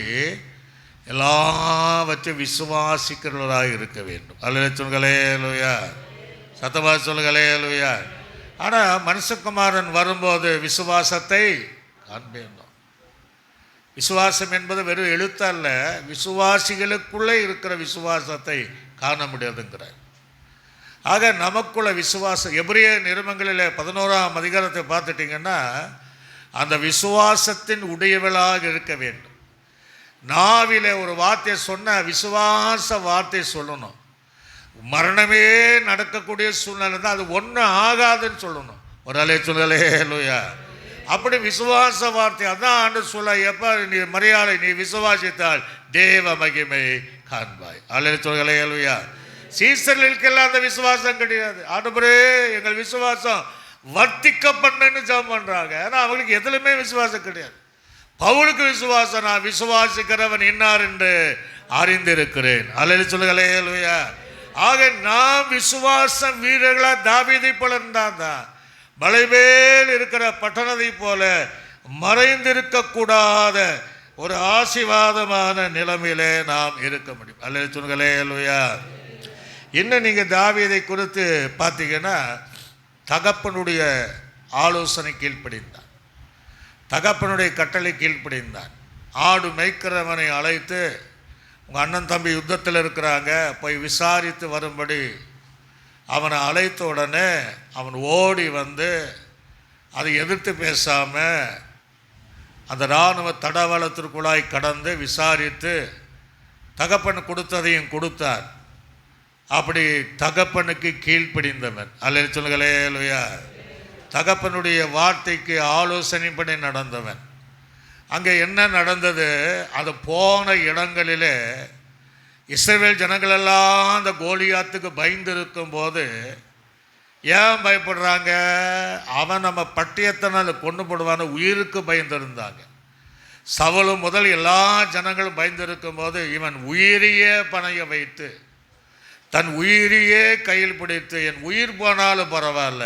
எல்லாவற்றையும் விசுவாசிக்கிறவர்களாக இருக்க வேண்டும். அல்லேலூயா. சத்தமா சொல்லுங்களேலூயா. ஆனால் மனுஷகுமாரன் வரும்போது விசுவாசத்தை காண்பேன். விசுவாசம் என்பது வெறும் எழுத்தல்ல, விசுவாசிகளுக்குள்ளே இருக்கிற விசுவாசத்தை காண முடியாதுங்கிறார். ஆக நமக்குள்ள விசுவாசம் எபிரேயர் நிருபங்களில் 11ஆம் அதிகாரத்தை பார்த்துட்டிங்கன்னா அந்த விசுவாசத்தின் உடையவளாக இருக்க வேண்டும். நாவிலே ஒரு வார்த்தை சொன்ன விசுவாச வார்த்தை சொல்லணும். மரணமே நடக்கக்கூடிய சூழ்நிலை தான், அது ஒன்றும் ஆகாதுன்னு சொல்லணும். ஒரு அல்லேலூயா. அப்படி விசுவாச வார்த்தை அதான் ஆண்டு சொல்ல, எப்போ நீ மரியாதை நீ விசுவாசித்தால் தேவ மகிமை காண்பாய். அல்லேலூயா. சீசர்களுக்கெல்லாம் அந்த விசுவாசம் கிடையாது. ஆண்டவரே எங்கள் விசுவாசம் வர்த்திக்க பண்ணுன்னு ஜெபம் பண்றாங்க. ஏன்னா அவங்களுக்கு எதுலையுமே விசுவாசம் கிடையாது. பவுலுக்கு விசுவாசம், நான் விசுவாசிக்கிறவன் இன்னார் என்று அறிந்திருக்கிறேன். அல்லேலூயா. ஆக நாம் விசுவாச வீரர்களா தாவீதை போல இருந்தாதான் மலைமேல் இருக்கிற பட்டணத்தை போல மறைந்திருக்கக்கூடாத ஒரு ஆசீர்வாதமான நிலைமையிலே நாம் இருக்க முடியும். அல்லேலூயா. இன்னும் நீங்கள் தாவீதை குறித்து பார்த்தீங்கன்னா தகப்பனுடைய ஆலோசனை கீழ்ப்படிந்தான், தகப்பனுடைய கட்டளை கீழ்ப்படிந்தான். ஆடு மேய்க்கிறவனை அழைத்து உங்கள் அண்ணன் தம்பி யுத்தத்தில் இருக்கிறாங்க, போய் விசாரித்து வரும்படி அவனை அழைத்த உடனே அவன் ஓடி வந்து அதை எதிர்த்து பேசாமல் அந்த இராணுவ தடவளத்திற்குள்ளாய் கடந்து விசாரித்து தகப்பன் கொடுத்ததையும் கொடுத்தார். அப்படி தகப்பனுக்கு கீழ்ப்படிந்தவன். அல்லேலூயா. தகப்பனுடைய வார்த்தைக்கு ஆலோசனைப்படி நடந்தவன். அங்கே என்ன நடந்தது? அது போன இடங்களிலே இஸ்ரவேல் ஜனங்களெல்லாம் அந்த கோலியாத்துக்கு பயந்திருக்கும் போது ஏன் பயப்படுறாங்க? அவன் நம்ம பட்டியத்தினால் கொண்டு போடுவான உயிருக்கு பயந்திருந்தாங்க. சவுல் முதல் எல்லா ஜனங்களும் பயந்திருக்கும் போது இவன் உயிரையே பணைய வைத்து தன் உயிரையே கையில் பிடித்து என் உயிர் போனாலும் பரவாயில்ல,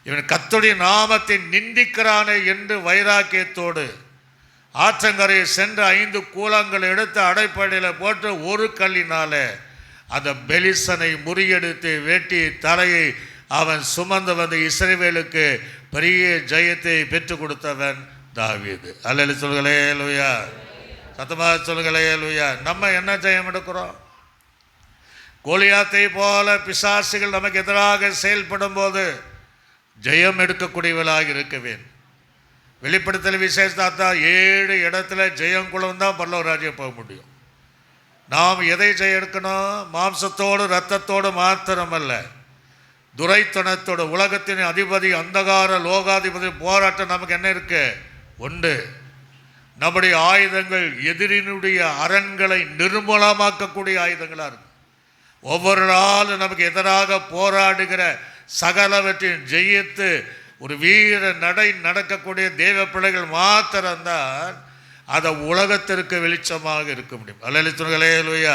இவன் கர்த்தருடைய நாமத்தை நிந்திக்கிறானே என்று வைராக்கியத்தோடு ஆற்றங்கரையை சென்று 5 கூலங்கள் எடுத்து அடைப்படையில் போட்டு ஒரு கல்லினால அந்த பெலிசனை முறியெடுத்து வெட்டி தலையை அவன் சுமந்து வந்து இஸ்ரவேலுக்கு பெரிய ஜெயத்தை பெற்றுக் கொடுத்தவன் தாவீது. அல்லேலூயா. சத்தமா சொல்லுங்களேலூயா. நம்ம என்ன ஜெயம் எடுக்கிறோம்? கோலியாத்தை போல பிசாசுகள் நமக்கு எதிராக செயல்படும் போது ஜெயம் எடுக்கக்கூடியவளாக இருக்க வேண்டும். வெளிப்படுத்தல் விசேஷத்தா 7 இடத்துல ஜெயங்குளம் தான் பரலோக ராஜ்யம் போக முடியும். நாம் எதை ஜெயம் எடுக்கணும்? மாம்சத்தோடு இரத்தத்தோடு மாத்திரமல்ல, துரைத்தனத்தோடு. உலகத்தின் அதிபதி அந்தகார லோகாதிபதி போராட்டம் நமக்கு என்ன இருக்கு? உண்டு. நம்முடைய ஆயுதங்கள் எதிரினுடைய அரண்களை நிர்மூலமாக்கக்கூடிய ஆயுதங்களாக இருக்கும். ஒவ்வொரு நாளும் நமக்கு எதிராக போராடுகிற சகலவற்றையும் ஜெயித்து ஒரு வீர நடை நடக்கக்கூடிய தேவ பிள்ளைகள் மாத்திரம்தான் அதை உலகத்திற்கு வெளிச்சமாக இருக்க முடியும். அல்லேலூயா.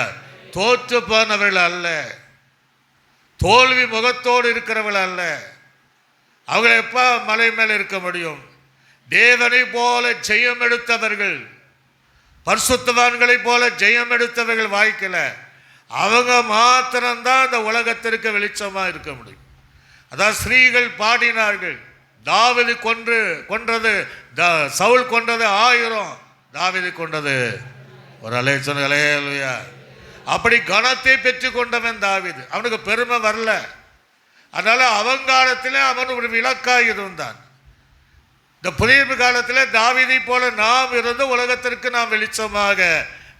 தோற்று போனவர்கள் அல்ல, தோல்வி முகத்தோடு இருக்கிறவர்கள் அல்ல, அவங்க எப்போ மலை மேல் இருக்க முடியும்? தேவனை போல ஜெயம் எடுத்தவர்கள், பரிசுத்தவான்களை போல ஜெயம் எடுத்தவர்கள் வாழ்க்கையில் அவங்க மாத்திரம்தான் இந்த உலகத்திற்கு வெளிச்சமாக இருக்க முடியும். அதான் ஸ்ரீகள் பாடினார்கள், தாவீது கொன்றது சவுல் கொன்றது 1000, தாவீது கொன்றது ஒரு அலேலுயா. அப்படி கனத்தை பெற்று கொண்டவன் தாவீது. அவனுக்கு பெருமை வரல. அதனால அவங்காலத்தில் அவன் ஒரு விளக்காக இருந்தான். இந்த புதிய காலத்தில் தாவீதை போல நாம் இருந்து உலகத்திற்கு நாம் வெளிச்சமாக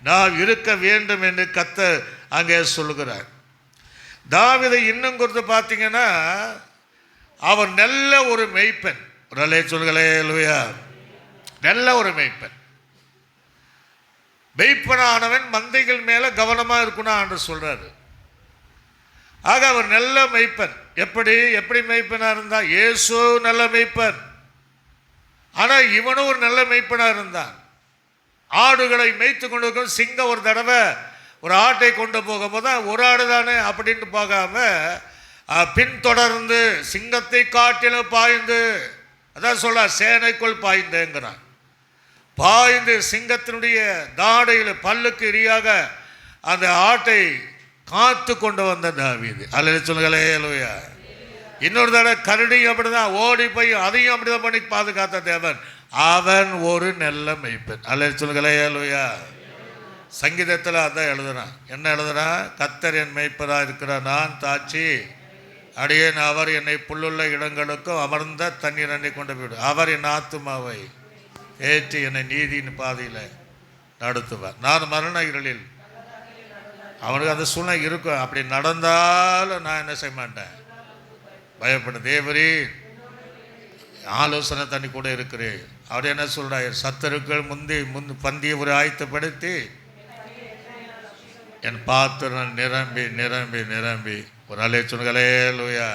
நாம் இருக்க வேண்டும் என்று கர்த்தர் அங்கே சொல்லுகிறார். தாவீதை இன்னும் குறித்து பார்த்தீங்கன்னா அவன் நல்ல ஒரு மெய்ப்பன். சொல்லுங்களேலுயா, நல்ல ஒரு மெய்ப்பன். மெய்ப்பனானவன் மந்தைகள் மேல கவனமா இருக்கணும் என்று சொல்றாரு. ஆக அவர் நல்ல மெய்ப்பன். எப்படி மெய்ப்பனா இருந்தா? இயேசு நல்ல மெய்ப்பன். ஆனா இவனும் ஒரு நல்ல மெய்ப்பனா இருந்தான். ஆடுகளை மேய்த்து கொண்டு சிங்கம் ஒரு தடவை ஒரு ஆட்டை கொண்டு போகும்போது ஒரு ஆடு தானே அப்படின்ட்டு போகாம பின்தொடர்ந்து சிங்கத்தை காட்டிலும் பாய்ந்து, அதான் சொல்ல சேனைக்குள் பாய்ந்தேங்கிறான். பாய்ந்து சிங்கத்தினுடைய தாடையில் பல்லுக்கு இரியாக அந்த ஆட்டை காத்து கொண்டு வந்த தாவீது. அல்ல சொல்லுங்களேலுயா. இன்னொரு தடவை கரடி அப்படிதான் ஓடி போய் அதையும் அப்படிதான் பண்ணி பாதுகாத்த தேவன். அவன் ஒரு நல்ல மெய்ப்பன். அல்ல சொல்லுங்களேலுயா. சங்கீதத்தில் அதான் எழுதுறான். என்ன எழுதுறான்? கர்த்தர் என் மெய்ப்பராக இருக்கிறார், நான் தாட்சி அடியேன், அவர் என்னை புல்லுள்ள இடங்களுக்கும் அமர்ந்த தண்ணீர் அண்டை கொண்டு போய்விடும். அவர் என் ஆத்துமாவை ஏற்றி என்னை நீதியின் பாதையில் நடத்துவார். நான் மரண இருளில், அவனுக்கு அந்த சூழ்நிலை இருக்கும். அப்படி நடந்தாலும் நான் என்ன செய்ய மாட்டேன், பயப்பட. தேவரே ஆலோசனை தண்ணி கூட இருக்கிறேன். அவர் என்ன சொல்றாரு? சத்தருக்கள் பந்திய ஒரு ஆயத்தப்படுத்தி என் பாத்திரம் நிரம்பி நிரம்பி நிரம்பி ஒரு அலேலுயா.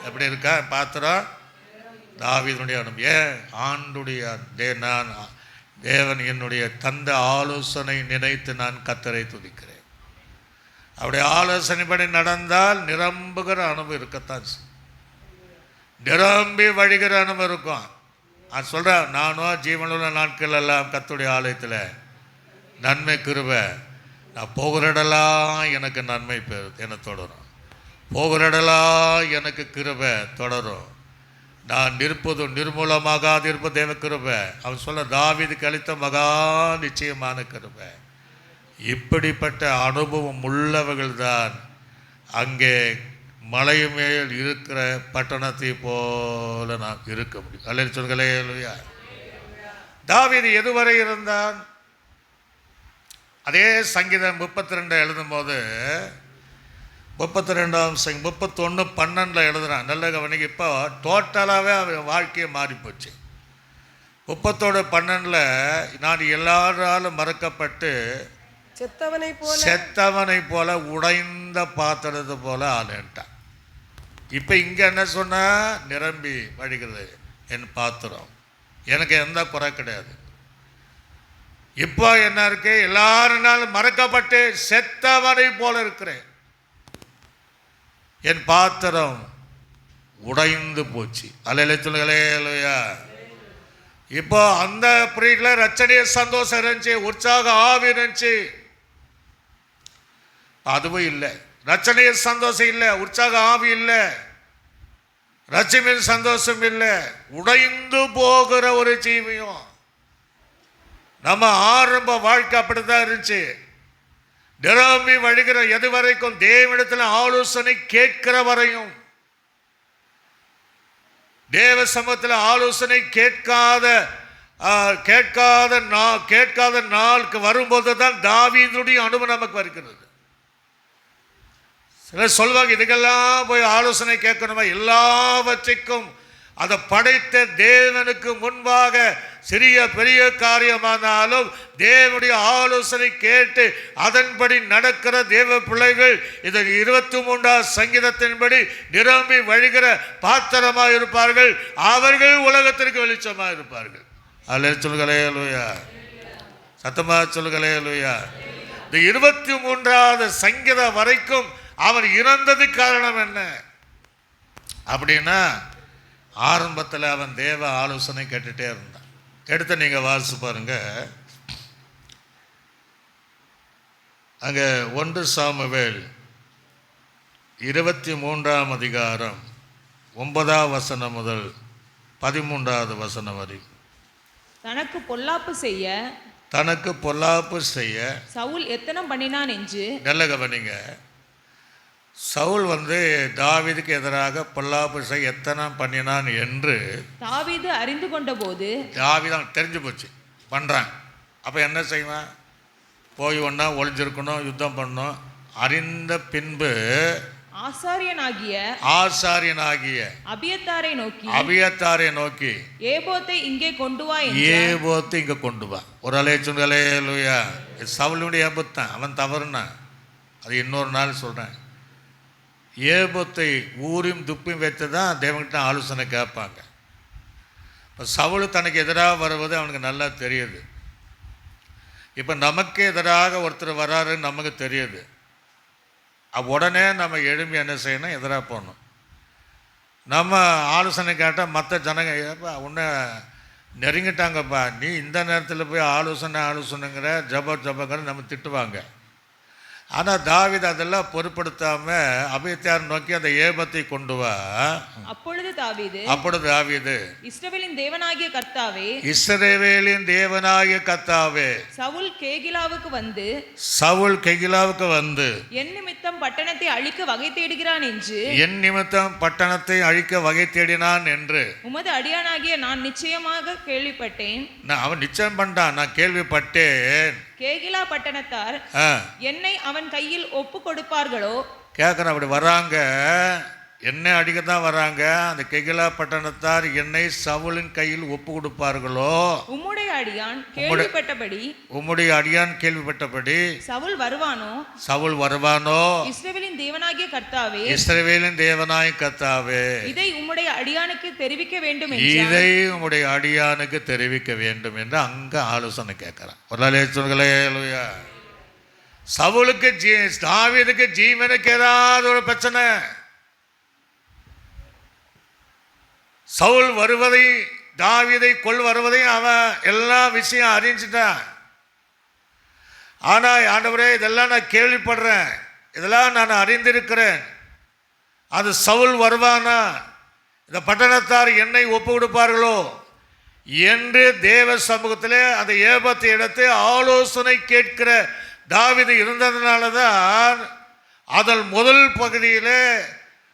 எப்படி இருக்கா பாத்திரம்? தாவீதுடைய ஏன் ஆண்டுடைய நான் தேவன் என்னுடைய தந்த ஆலோசனை நினைத்து நான் கர்த்தரை துதிக்கிறேன். அவருடைய ஆலோசனைப்படி நடந்தால் நிரம்புகிற அனுபவம் இருக்கத்தான், நிரம்பி வழிகிற அனுபவம் இருக்கும். அது சொல்கிறேன், நானும் ஜீவனுள்ள நாட்கள் எல்லாம் கர்த்தருடைய ஆலயத்தில் நன்மை கிருபை, நான் போகிற இடலாம் எனக்கு நன்மை என தொடரும், போகிற இடலாம் எனக்கு கிருபை தொடரும், நான் நிற்பதும் நிர்மூலமாகாது இருப்ப தேவ கிருபை. அவன் சொல்ல தாவீது கழித்த மகா நிச்சயமான கிருபை. இப்படிப்பட்ட அனுபவம் உள்ளவர்கள் தான் அங்கே மலை மேல் இருக்கிற பட்டணத்தை போல நாம் இருக்க முடியும். அல்ல சொல்லுங்களேலுயா. தாவீது எதுவரை இருந்தான்? அதே சங்கீதம் 32 எழுதும் போது 32ஆம் 31:12 எழுதுறான். நல்ல கவனிக்கு. இப்போ டோட்டலாகவே அவன் வாழ்க்கையை மாறிப்போச்சு. 30:12 நான் எல்லாராலும் மறக்கப்பட்டு செத்தவனை போல உடைந்த பாத்திரத்தை போல ஆளுன்ட்டான். இப்போ இங்கே என்ன சொன்னா? நிரம்பி வழிகிறது என் பாத்திரம், எனக்கு எந்த குறை கிடையாது. இப்போ என்ன இருக்கு? எல்லாருனாலும் மறக்கப்பட்டு செத்தவனை போல இருக்கிறேன், என் பாத்திரம் உடைந்து போச்சு. அல்ல சொல்லுங்களேலுயா. இப்போ அந்த பீரியட்ல ரச்சனைய சந்தோஷம் இருந்துச்சு, உற்சாக ஆவி இருந்துச்சு. அதுவும் இல்லை. ரச்சனைய சந்தோஷம் இல்லை, உற்சாக ஆவி இல்லை, ரச்சனையின் சந்தோஷம் இல்லை, உடைந்து போகிற ஒரு ஜீவியம். நம்ம ஆரம்ப வாழ்க்கை அப்படித்தான் இருந்துச்சு. நிரம்பி வழிகிற எது வரைக்கும்? தேவனிடத்தில் ஆலோசனை கேட்கிற வரையும். தேவ சமூகத்தில் ஆலோசனை கேட்காத நாளுக்கு வரும்போது தான் தாவீதுடைய அனுபவம் நமக்கு வருகிறது. சிலர் சொல்வாங்க, இதுக்கெல்லாம் போய் ஆலோசனை கேட்கணுமா? எல்லாவற்றைக்கும் அதை படைத்த தேவனுக்கு முன்பாக சிறிய பெரிய காரியமானாலும் தேவனுடைய ஆலோசனை கேட்டு அதன்படி நடக்கிற தேவ பிள்ளைகள் இந்த 23ஆம் சங்கீதத்தின்படி நிரம்பி வழிகிற பாத்திரமாக இருப்பார்கள். அவர்கள் உலகத்திற்கு வெளிச்சமாக இருப்பார்கள். அல்ல சொல்லுங்களேலுயா. சத்தமா சொல்லுங்களேலுயா. இந்த 23ஆவது சங்கீதம் வரைக்கும் அவன் இறந்தது காரணம் என்ன அப்படின்னா, ஆரம்பத்தில் அவன் தேவ ஆலோசனை கேட்டுகிட்டே இருந்தான். எடுத்து நீங்கள் வாசிச்சு பாருங்க. அங்கே 1 சாமுவேல் 23ஆம் அதிகாரம் 9ஆம் வசனம் முதல் 13வது வசனம் வரை. தனக்கு பொல்லாப்பு செய்ய சவுல் எத்தனம் பண்ணினான் என்று. நல்ல கவனிங்க. சவுல் தாவீதுக்கு எதிராக பொல்லாப்பு செய்ய எத்தனம் பண்ணினான் என்று தாவீது அறிந்து கொண்ட போது, தாவீது தெரிஞ்சு போச்சு பண்ணுறான். அப்போ என்ன செய்வான்? போய் ஒன்றா ஒளிஞ்சிருக்கணும், யுத்தம் பண்ணணும். அறிந்த பின்பு ஆசாரியனாகிய அபியத்தாரை நோக்கி ஏபோத்தை இங்கே கொண்டு வா. ஏபோத்து இங்கே கொண்டு வா. ஒரு அலைச்சுங்களே லூயா. சவுலுடைய ஏபோத் தான், அவன் தவறுனா அது இன்னொரு நாள் சொல்கிறேன். ஏபோத்தை ஊரியும் துப்பியும் வைத்து தான் தேவன்கிட்ட ஆலோசனை கேட்பாங்க. இப்போ சவுல் தனக்கு எதிராக வருவது அவனுக்கு நல்லா தெரியுது. இப்போ நமக்கு எதிராக ஒருத்தர் வராருன்னு நமக்கு தெரியுது. உடனே நம்ம எழும்பி என்ன செய்யணும்? எதிராக போகணும். நம்ம ஆலோசனை கேட்டால் மற்ற ஜனங்க ஏப்பா உன்னை நெருங்கிட்டாங்கப்பா, நீ இந்த நேரத்தில் போய் ஆலோசனைங்கிற ஜபங்கிற நம்ம திட்டுவாங்க. ஆனால் தாவீது அதெல்லாம் பொருட்படுத்தாமல் அபியத்தாரை நோக்கி அந்த ஏபத்தை கொண்டு வா. அப்பொழுது தாவீது இஸ்ரவேலின் தேவனாகிய கர்த்தாவே சவுல் கேகிலாவுக்கு வந்து என் நிமித்தம் பட்டணத்தை அழிக்க வகை தேடினான் என்று உமது அடியானாகிய நான் நிச்சயமாக கேள்விப்பட்டேன். அவன் நிச்சயம் பண்ணிட்டான், நான் கேள்விப்பட்டேன். கேகிலா பட்டணத்தார் என்னை அவன் கையில் ஒப்பு கொடுப்பார்களோ. கேட்குறேன், அப்படி வராங்க, என்னை அடிக்க தான் வராங்க. அந்த கெகிலா பட்டணத்தார் என்னை சவுலின் கையில் ஒப்பு கொடுப்பார்களோ. உம்முடைய அடியான் கேள்விப்பட்டபடி சவுல் வருவானோ. இஸ்ரவேலின் தேவனாகிய கர்த்தாவே இதை உம்முடைய அடியானுக்கு தெரிவிக்க வேண்டும் என்று அங்க ஆலோசனை கேட்கிறான். சவுலுக்கு தாவீதுக்கு ஜீவனுக்கு ஏதாவது ஒரு பிரச்சனை, சவுல் வருவதை தாவீதை வருவதை அவன் எல்லா விஷயம் அறிஞ்சிட்டான். ஆனால் ஆண்டவரே, இதெல்லாம் நான் கேள்விப்படுறேன், இதெல்லாம் நான் அறிந்திருக்கிறேன். அது சவுல் வருவானா, இந்த பட்டணத்தார் என்னை ஒப்பு கொடுப்பார்களோ என்று தேவ சமூகத்திலே அந்த ஏபத்தை எடுத்து ஆலோசனை கேட்கிற தாவீது இருந்ததுனால தான் அதன் முதல் பகுதியிலே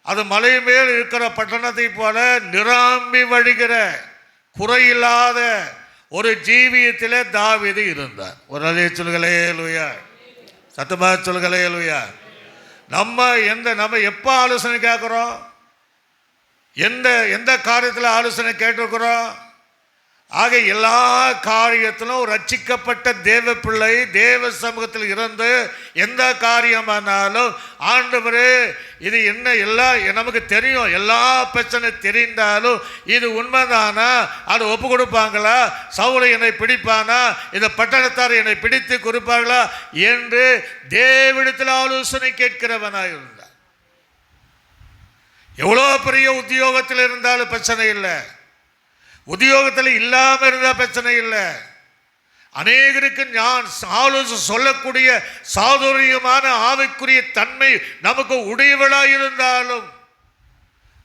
அது மலை மேல் இருக்கிற பட்டணத்தை போல நிரம்பி வழிகிற குறையில்லாத ஒரு ஜீவியத்திலே தாவீது இருந்தார். ஒரு அலைய சொல்களே லூயா, சத்தமா சொல்களே லூயா. நம்ம எப்போ ஆலோசனை கேட்குறோம்? எந்த காரியத்தில் ஆலோசனை கேட்டிருக்கிறோம்? ஆக எல்லா காரியத்திலும் ரட்சிக்கப்பட்ட தேவ பிள்ளை தேவ சமூகத்தில் இருந்து எந்த காரியமானாலும் ஆண்டவரே இது என்ன, எல்லாம் நமக்கு தெரியும், எல்லா பிரச்சனை தெரிந்தாலும் இது உண்மைதானா, அது ஒப்பு கொடுப்பாங்களா, சவுலை என்னை பிடிப்பானா, இந்த பட்டணத்தார் என்னை பிடித்து கொடுப்பார்களா என்று தேவனிடத்தில் ஆலோசனை கேட்கிறவனாக இருந்தார். எவ்வளோ பெரிய உத்தியோகத்தில் இருந்தாலும் பிரச்சனை இல்லை, உத்தியோகத்தில் இல்லாமல் இருந்தால் பிரச்சனை இல்லை. அநேகருக்கு நான் ஆலோசனை சொல்லக்கூடிய சாதுரியமான ஆவிக்குரிய தன்மை நமக்கு உடையவளாக இருந்தாலும்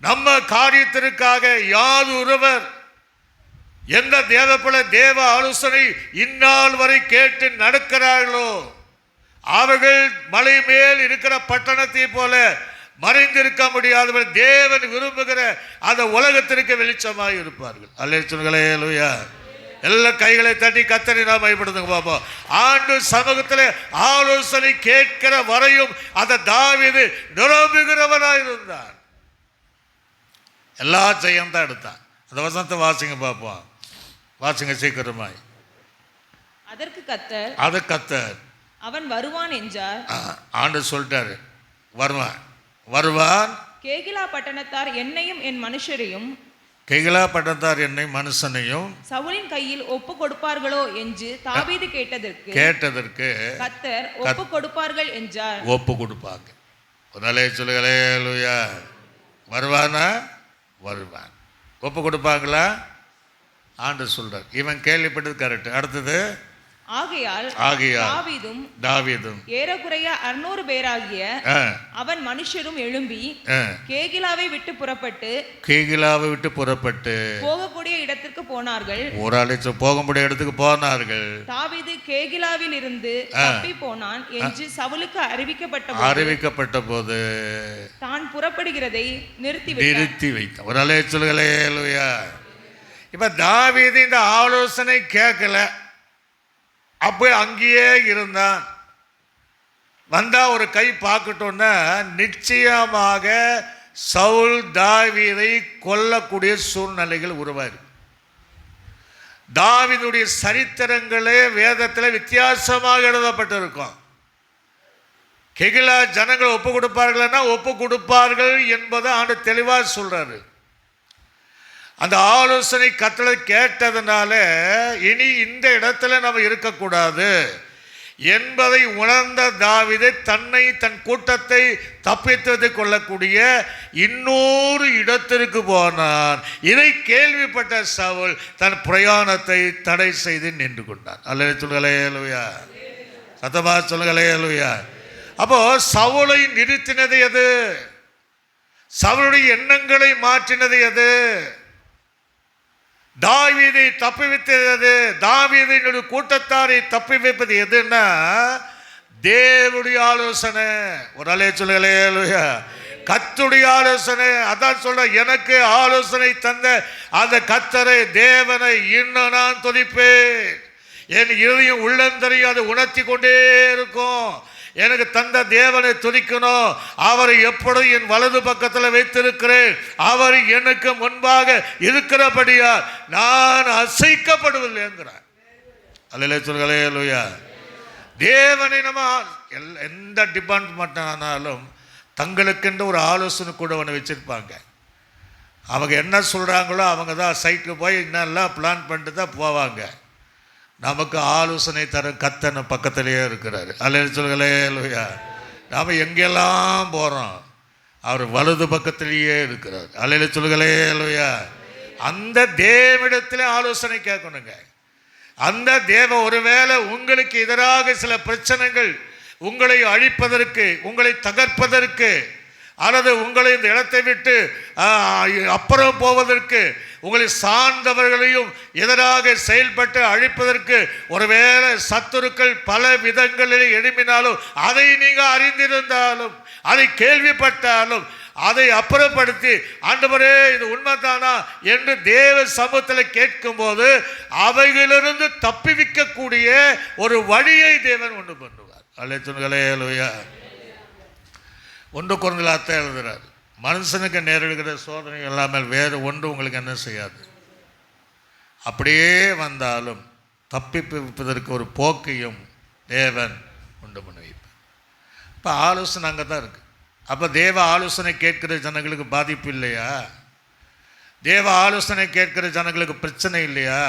நம்ம காரியத்திற்காக யாதொருவர் எந்த தேவப்பட தேவ ஆலோசனை இந்நாள் வரை கேட்டு நடக்கிறார்களோ அவர்கள் மலை மேல் இருக்கிற பட்டணத்தை போல மறைந்திருக்க முடியாதவர் தேவன் விரும்புகிற அந்த உலகத்திற்கு வெளிச்சமாக இருப்பார்கள். அல்லேலூயா. எல்லா கைகளை தட்டி கர்த்தரை நாம் மைப்படுத்துங்க பாப்போம். ஆண்டு சமூகத்தில் ஆலோசனை கேட்கிற வரையும் அந்த தாவீது நிரம்புகிறவனாக இருந்தார். எல்லா ஜெயம் தான் எடுத்தான். அந்த வசனத்தை வாசிங்க பாப்போம், வாசிங்க சீக்கிரமாய். அதற்கு கர்த்தர் அவன் வருவான் என்றார். ஆண்டு சொல்லிட்டாரு, வருவான். கேகிலா பட்டணத்தார் என்னையும் என் மனுஷரையும் சவுலின் கையில் ஒப்பு கொடுப்பார்களோ என்று தாவீது கேட்டதற்கு கர்த்தர் ஒப்பு கொடுப்பார்கள் என்றார். ஒப்பு கொடுப்பாங்க. ஒரு நாளே சொல்லுங்களே லூயா. வருவானா? வருவான். ஒப்பு கொடுப்பாங்களா? ஆண்டவர் சொல்றார். இவன் கேள்விப்பட்டது கரெக்ட். அடுத்தது, ஆகையால் தாவீதும் ஏறக்குறைய 600 பேராகிய அவன் மனுஷரும் எழும்பி கேகிலாவை விட்டு புறப்பட்டு போகக்கூடிய இடத்திற்கு போனார்கள். ஒரு ஆளு போகக்கூடிய இடத்துக்கு போனார்கள். தாவீது கேகிலாவில் இருந்து தப்பி போனான் என்று சவுலுக்கு அறிவிக்கப்பட்ட போது தான் புறப்படுகிறதை நிறுத்தி வைத்தான். ஒரு ஆளே சொல்லுங்களே. இப்ப தாவீது இந்த ஆலோசனை கேட்கல, அப்போ அங்கேயே இருந்தான். வந்தா ஒரு கை பார்க்கட்டோன்னா நிச்சயமாக சவுல் தாவீதை கொல்லக்கூடிய சூழ்நிலைகள் உருவாயிருக்கு. தாவீதுடைய சரித்திரங்களே வேதத்தில் வித்தியாசமாக எழுதப்பட்டிருக்கும். கெகிலா ஜனங்கள் ஒப்பு கொடுப்பார்கள்னா ஒப்பு கொடுப்பார்கள் என்பதை ஆண்டு தெளிவாக சொல்றாரு. அந்த ஆலோசனை கட்டளை கேட்டதுனால இனி இந்த இடத்துல நம்ம இருக்கக்கூடாது என்பதை உணர்ந்த தாவீது தன் கூட்டத்தை தப்பித்து கொள்ளக்கூடிய இன்னொரு இடத்திற்கு போனான். இதை கேள்விப்பட்ட சவுல் தன் பிரயாணத்தை தடை செய்து நின்று கொண்டான். அல்லேலூயா சொல்லுங்களேலூயா, சத்தமா சொல்லுங்களேலூயா. அப்போ சவுலை நிறுத்தினது எது? சவுளுடைய எண்ணங்களை மாற்றினது எது? தாவீதை தப்பி வைத்தது. தாவீதினுடைய கூட்டத்தாரை தப்பி வைப்பது எதுன்னா தேவனுடைய ஆலோசனை. ஒரு அலைய சொல்லுங்களேலூயா, கர்த்தருடைய ஆலோசனை. அதான் சொல்ற, எனக்கு ஆலோசனை தந்த அந்த கர்த்தரை தேவனை இன்னும் நான் துதிப்பேன். என் இதயம் உள்ளந்தரையும் அதை உணர்த்தி கொண்டே இருக்கும். எனக்கு தந்த தேவனை துதிக்கணும். அவரை எப்பொழுதும் என் வலது பக்கத்தில் வைத்திருக்கிறேன். அவர் எனக்கு முன்பாக இருக்கிறபடியா நான் அசைக்கப்படுவதில்லை என்கிறார். அல்லேலூயா சொல்லுங்களேலூயா. தேவனை நம்ம எந்த டிபார்ட்மெண்ட் ஆனாலும் தங்களுக்கென்று ஒரு ஆலோசனை கூட ஒன்று வச்சுருப்பாங்க. அவங்க என்ன சொல்கிறாங்களோ அவங்க தான் சைட்டுக்கு போய் இன்னெல்லாம் பிளான் பண்ணிட்டு தான் போவாங்க. நமக்கு ஆலோசனை தர கர்த்தர் பக்கத்திலேயே இருக்கிறார். அல்லேலூயா சொல்லுங்களேலூயா. நாம் எங்கெல்லாம் போகிறோம் அவர் வலது பக்கத்திலேயே இருக்கிறார். அல்லேலூயா சொல்லுங்களேலூயா. அந்த தேவனிடத்தில் ஆலோசனை கேட்கணுங்க. அந்த தேவ ஒருவேளை உங்களுக்கு எதிராக சில பிரச்சனைகள் உங்களை அழிப்பதற்கு, உங்களை தகர்ப்பதற்கு, அல்லது உங்களை இந்த இடத்தை விட்டு அப்புறம் போவதற்கு, உங்களை சார்ந்தவர்களையும் எதிராக செயல்பட்டு அழிப்பதற்கு ஒருவேளை சத்துருக்கள் பல விதங்களில் எழுப்பினாலும், அதை நீங்கள் அறிந்திருந்தாலும், அதை கேள்விப்பட்டாலும், அதை அப்புறப்படுத்தி ஆண்டவரே இது உண்மைதானா என்று தேவ சமூகத்தில் கேட்கும்போது அவைகளிலிருந்து தப்பிவிக்கக்கூடிய ஒரு வழியை தேவன் உண்டு பண்ணுவார். அல்லேலூயா. 1 கொரிந்தியர் எழுதுகிறார், மனுஷனுக்கு நேரிடுகிற சோதனை இல்லாமல் வேறு ஒன்று உங்களுக்கு என்ன செய்யாது. அப்படியே வந்தாலும் தப்பிப்பதற்கு ஒரு போக்கையும் தேவன் உண்டு பண்ணி வைப்பார். இப்போ ஆலோசனை அங்கே தான் இருக்குது. அப்போ தேவ ஆலோசனை கேட்கிற ஜனங்களுக்கு பாதிப்பு இல்லையா? தேவ ஆலோசனை கேட்கிற ஜனங்களுக்கு பிரச்சனை இல்லையா?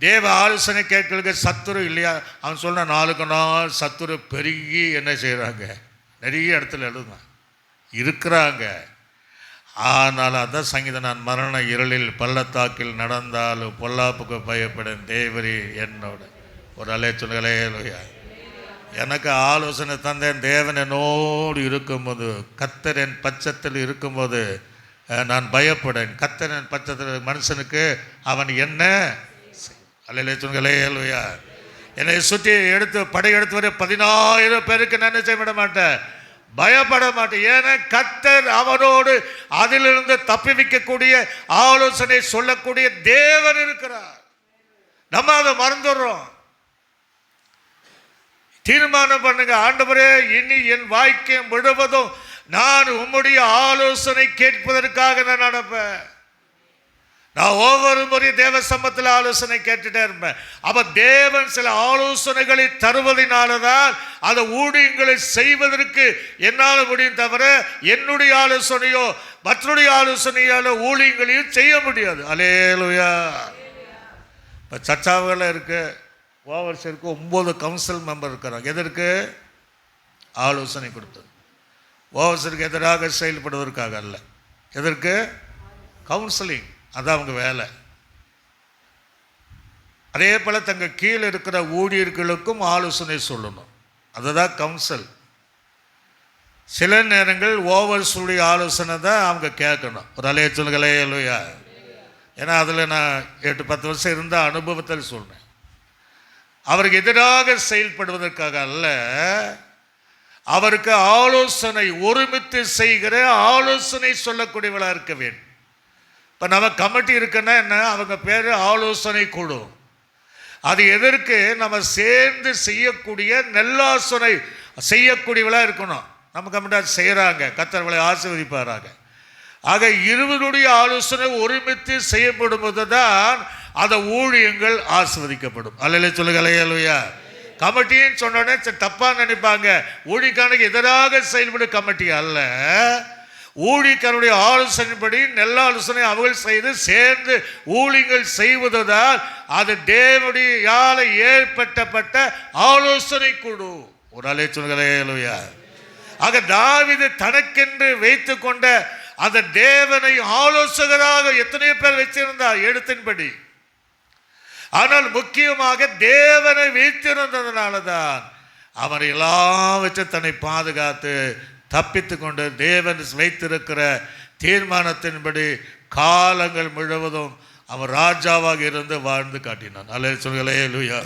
தேவ ஆலோசனை கேட்கறதுக்கு சத்துரு இல்லையா? அவன் சொல்ல நாளுக்கு நாள் சத்துரு பெருகி என்ன செய்கிறாங்க, நிறைய இடத்துல எழுதுதான் இருக்கிறாங்க. ஆனால் அதான் சங்கீதம், நான் மரண இருளில் பள்ளத்தாக்கில் நடந்தாலும் பொல்லாப்புக்கு பயப்படும் தேவரி என்னோட. ஒரு அலே சொல்லுங்களேலூயா. எனக்கு ஆலோசனை தந்தேன் தேவன் என்னோடு இருக்கும்போது, கர்த்தர் என் பட்சத்தில் இருக்கும்போது நான் பயப்படேன். கர்த்தர் என் பட்சத்தில் மனுஷனுக்கு அவன் என்ன அல்லே சொல்லுங்களேலூயா. என்னை சுற்றி படையெடுத்து வர 14,000 பேருக்கு நான் என்ன செய்ய விட மாட்டேன், பயப்பட மாட்டேன். ஏன்னா கர்த்தர் அவனோடு அதிலிருந்து தப்பி வைக்கக்கூடிய ஆலோசனை சொல்லக்கூடிய தேவன் இருக்கிறார். நம்ம அதை மறந்துடுறோம். தீர்மானம் பண்ணுங்க, ஆண்டவரே இனி என் வாழ்க்கை முழுவதும் நான் உம்முடைய ஆலோசனை கேட்பதற்காக நான் நடப்பேன். நான் ஒவ்வொரு முறையும் தேவ சமூகத்தில் ஆலோசனை கேட்டுட்டே இருப்பேன். அப்ப தேவன் சில ஆலோசனைகளை தருவதனாலதான் அந்த ஊழியங்களை செய்வதற்கு என்னால் முடியும். தவிர என்னுடைய ஆலோசனையோ மற்றொரு ஆலோசனையாலோ ஊழியங்களையும் செய்ய முடியாது. அல்லேலூயா. இப்போ சர்ச்சாவில் இருக்கு, ஓவர்சருக்கு 9 கவுன்சில் மெம்பர் இருக்கிறாங்க. எதற்கு? ஆலோசனை கொடுத்தது. ஓவர்சருக்கு எதிராக செயல்படுவதற்காக அல்ல. எதற்கு? கவுன்சிலிங், அதான் அவங்க வேலை. அதே போல் தங்கள் கீழே இருக்கிற ஊழியர்களுக்கும் ஆலோசனை சொல்லணும், அதுதான் கவுன்சில். சில நேரங்கள் ஓவர் சொல்லி ஆலோசனை தான் அவங்க கேட்கணும். ஒரு அலைய சொல்லுங்களே இல்லையா? ஏன்னா அதில் நான் 8-10 வருஷம் இருந்த அனுபவத்தில் சொல்கிறேன். அவருக்கு எதிராக செயல்படுவதற்காக அல்ல, அவருக்கு ஆலோசனை, ஒருமித்து செய்கிற ஆலோசனை சொல்லக்கூடியவளாக இருக்க வேண்டும். இப்போ நம்ம கமிட்டி இருக்குன்னா என்ன, அவங்க பேர் ஆலோசனை குழு. அது எதற்கு? நம்ம சேர்ந்து செய்யக்கூடிய நல்லாசனை செய்யக்கூடியவளாக இருக்கணும். நம்ம கமிட்டி செய்கிறாங்க, கர்த்தர்களை ஆசீர்வதிப்பாராங்க. ஆக இருவருடைய ஆலோசனை ஒருமித்து செய்யப்படும் போது தான் அந்த ஊழியங்கள் ஆசீர்வதிக்கப்படும். அல்லையா சொல்லுங்களே இல்லையா? கமிட்டின்னு சொன்னோடனே தப்பாக நினைப்பாங்க, ஊழியக்காரனுக்கு எதிராக செயல்படும் கமிட்டி அல்ல. ஊழியக்காரனுடைய ஆலோசனைப்படி நல்ல ஆலோசனை அவர்கள் செய்து சேர்ந்து ஊழியங்கள் செய்வதுதான் அது தேவனுடையால ஏற்பட்டப்பட்ட ஆலோசனை குழு. ஒரு ஆலோசனைகளே இல்லையா? ஆக தாவீது தனக்கென்று வைத்து கொண்ட அந்த தேவனை ஆலோசகராக எத்தனையோ பேர் வச்சிருந்தார் எழுத்தின்படி. ஆனால் முக்கியமாக தேவனை வைத்திருந்ததுனால தான் அவரை எல்லாம் வச்சு தன்னை பாதுகாத்து தப்பித்து கொண்டு தேவன் வைத்திருக்கிற தீர்மானத்தின்படி காலங்கள் முழுவதும் அவர் ராஜாவாக இருந்து வாழ்ந்து காட்டினான். அல்ல சொல்களே லூயா.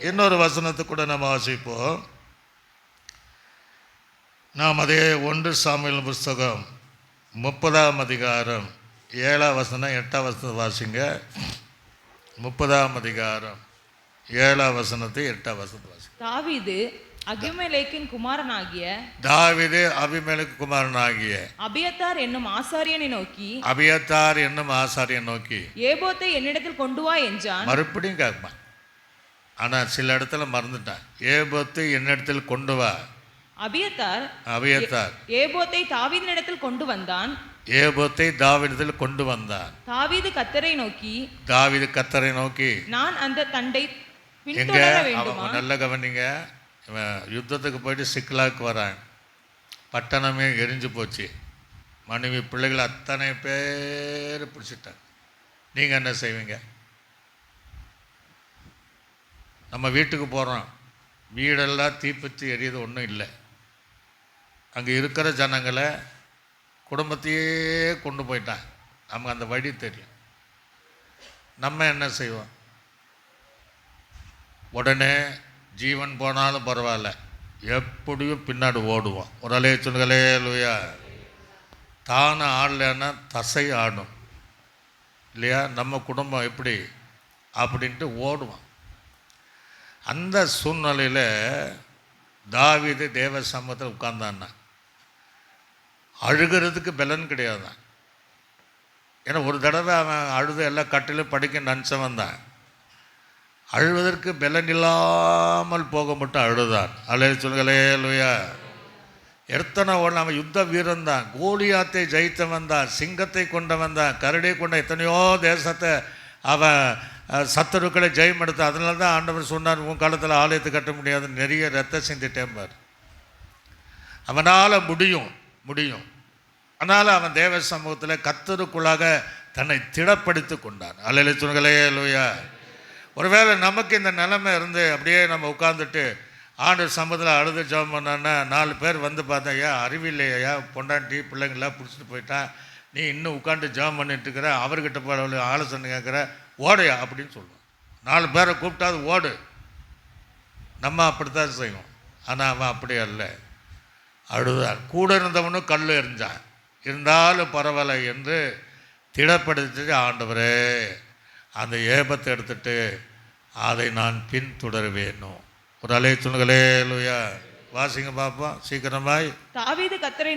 இன்னொரு வசனத்தை கூட நம்ம வாசிப்போம். நாம் அதே 1 சாமுவேல் புஸ்தகம் 30ஆம் அதிகாரம் 7ஆம் வசனம் 8ஆம் வசனத்தை வாசிங்க. 30ஆம் அதிகாரம் 7ஆம் வசனத்தை 8ஆம் வசனத்தை வாசிங்க. தாவீது அகிமெலேக்கின் குமாரனாகிய அபியத்தார் என்னும் ஆசாரியனை நோக்கி ஏபோத்தை என்னிடத்தில் கொண்டு வா என்றான். மறுபடியும் கேட்பான், ஆனால் சில இடத்துல மறந்துட்டான். ஏபோத்தை என்னிடத்தில் கொண்டு வா. அபியத்தார் ஏபோத்தை தாவீதினிடத்தில் கொண்டு வந்தான். தாவீது கர்த்தரை நோக்கி நான் அந்த தண்டை பின்தொடர வேண்டுமா? நல்ல கவனிங்க. யுத்தத்துக்கு போயிட்டு சிக்கலாக்கு வரான். பட்டணமே எரிஞ்சு போச்சு. மனைவி பிள்ளைகள் அத்தனை பேர் பிடிச்சிட்டாங்க. நீங்கள் என்ன செய்வீங்க? நம்ம வீட்டுக்கு போகிறோம், வீடெல்லாம் தீப்பற்றி எரியுது, ஒன்றும் இல்லை. அங்கே இருக்கிற ஜனங்களை குடும்பத்தையே கொண்டு போயிட்டான். நமக்கு அந்த வழி தெரியும். நம்ம என்ன செய்வோம்? உடனே ஜீவன் போனாலும் பரவாயில்ல, எப்படியும் பின்னாடி ஓடுவோம். ஒரு அலைய சொல்லுங்களே இல்லையா? தானே ஆடலைன்னா தசை ஆடும் இல்லையா? நம்ம குடும்பம் எப்படி அப்படின்ட்டு ஓடுவோம். அந்த சூழ்நிலையில் தாவீது தேவ சமூகத்தில் உட்கார்ந்தான்னா அழுகிறதுக்கு பலன் கிடையாதான். ஏன்னா ஒரு தடவை அவன் அழுது எல்லாம் கட்டிலும் படிக்க நினச்சவன் தான். அழுவதற்கு பலன் இல்லாமல் போக மட்டும் அழுதான். அல்ல சொல்லுங்களே இல்லையா? எத்தனை ஓட அவன் யுத்த வீரன் தான். கோலியாத்தை ஜெயித்தவன் தான். சிங்கத்தை கொண்டவன் தான். கரடியை கொண்ட எத்தனையோ தேசத்தை அவன் சத்துருக்களை ஜெயம் எடுத்தான். அதனால தான் ஆண்டவர் சொன்னார், உன் காலத்தில் ஆலயத்தை கட்ட முடியாது, நிறைய ரத்தம் சிந்திட்டேன்பார். அவனால் முடியும். அதனால் அவன் தேவ சமூகத்தில் கர்த்தருக்குள்ளாக தன்னை திடப்படுத்தி கொண்டான். அல்ல சொல்லுங்களே இல்லையா? ஒருவேளை நமக்கு இந்த நிலைமை இருந்து அப்படியே நம்ம உட்காந்துட்டு ஆண்டவர் சமூகத்தில் அழுது ஜெபம் பண்ணான்னா 4 பேர் வந்து பார்த்தா, ஐயா அறிவில்லையா, பொண்டாட்டி பிள்ளைங்களாம் பிடிச்சிட்டு போயிட்டான், நீ இன்னும் உட்காந்து ஜெபம் பண்ணிட்டு இருக்கிற, அவர்கிட்ட போய் ஆலோசனை கேட்குற, ஓடையா அப்படின்னு சொல்லுவோம். 4 பேரை கூப்பிட்டாது ஓடு. நம்ம அப்படித்தான் செய்வோம். ஆனால் அவன் அப்படி அல்ல, அழுதான். கூட இருந்தவனும் கல் எறிஞ்சான். இருந்தாலும் பரவாயில்ல என்று திடப்படுத்திட்டு, ஆண்டவரே அந்த ஏபத்தை எடுத்துட்டு அதை நான் பின்தொடர வேணும். ஒரு அலைய சொல்லுங்களே இல்லையா? வாசிங்க பாப்போம் சீக்கிரமாய். தாவீது கர்த்தரை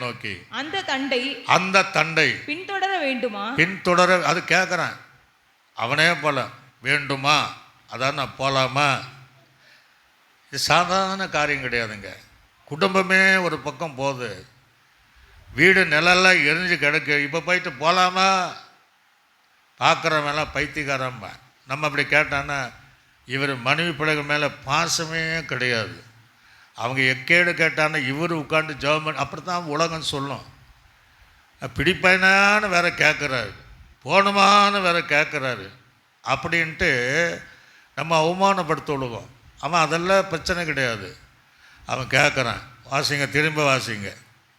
நோக்கி அந்த தண்டை பின்தொடர வேண்டுமா? அது கேட்குறான். அவனே போல வேண்டுமா, அதான் நான் போகலாமா? இது சாதாரண காரியம் கிடையாதுங்க. குடும்பமே ஒரு பக்கம் போகுது, வீடு நிலெல்லாம் எரிஞ்சு கிடக்கு. இப்போ போயிட்டு போகலாமா? பார்க்குறவெல்லாம் பைத்தியக்காரம்பா. நம்ம அப்படி கேட்டான்னா இவர் மனைவி பிள்ளைகள் மேலே பாசமே கிடையாது. அவங்க எக்கேடு கேட்டான்னா இவர் உட்காந்து ஜெபம் அப்படி தான் உலகம் சொல்லும். பிடிப்பேனான்னு வேற கேட்குறாரு, போகணுமான்னு வேற கேட்குறாரு. அப்படின்ட்டு நம்ம அவமானப்படுத்த விடுவோம். அவன் அதெல்லாம் பிரச்சனை கிடையாது, அவன் கேட்குறான். வாசிங்க, திரும்ப வாசிங்க.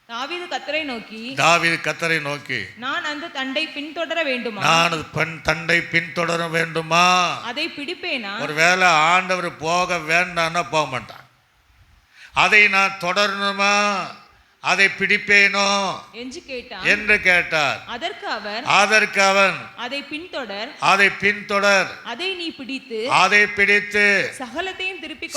தாவீது கர்த்தரை நோக்கி நான் அந்த தண்டை பின்தொடர வேண்டுமா? தண்டை பின்தொடர வேண்டுமா? அதை பிடிப்பேனா? ஒருவேளை ஆண்டவர் போக வேண்டான்னா போக மாட்டான். அதை நான் தொடரணுமா, அதை பிடிப்பேனோ என்று கேட்டார். அதற்கு அவன் அதை பின்தொடர், அதை பிடித்து சகலத்தையும் திருப்பிக்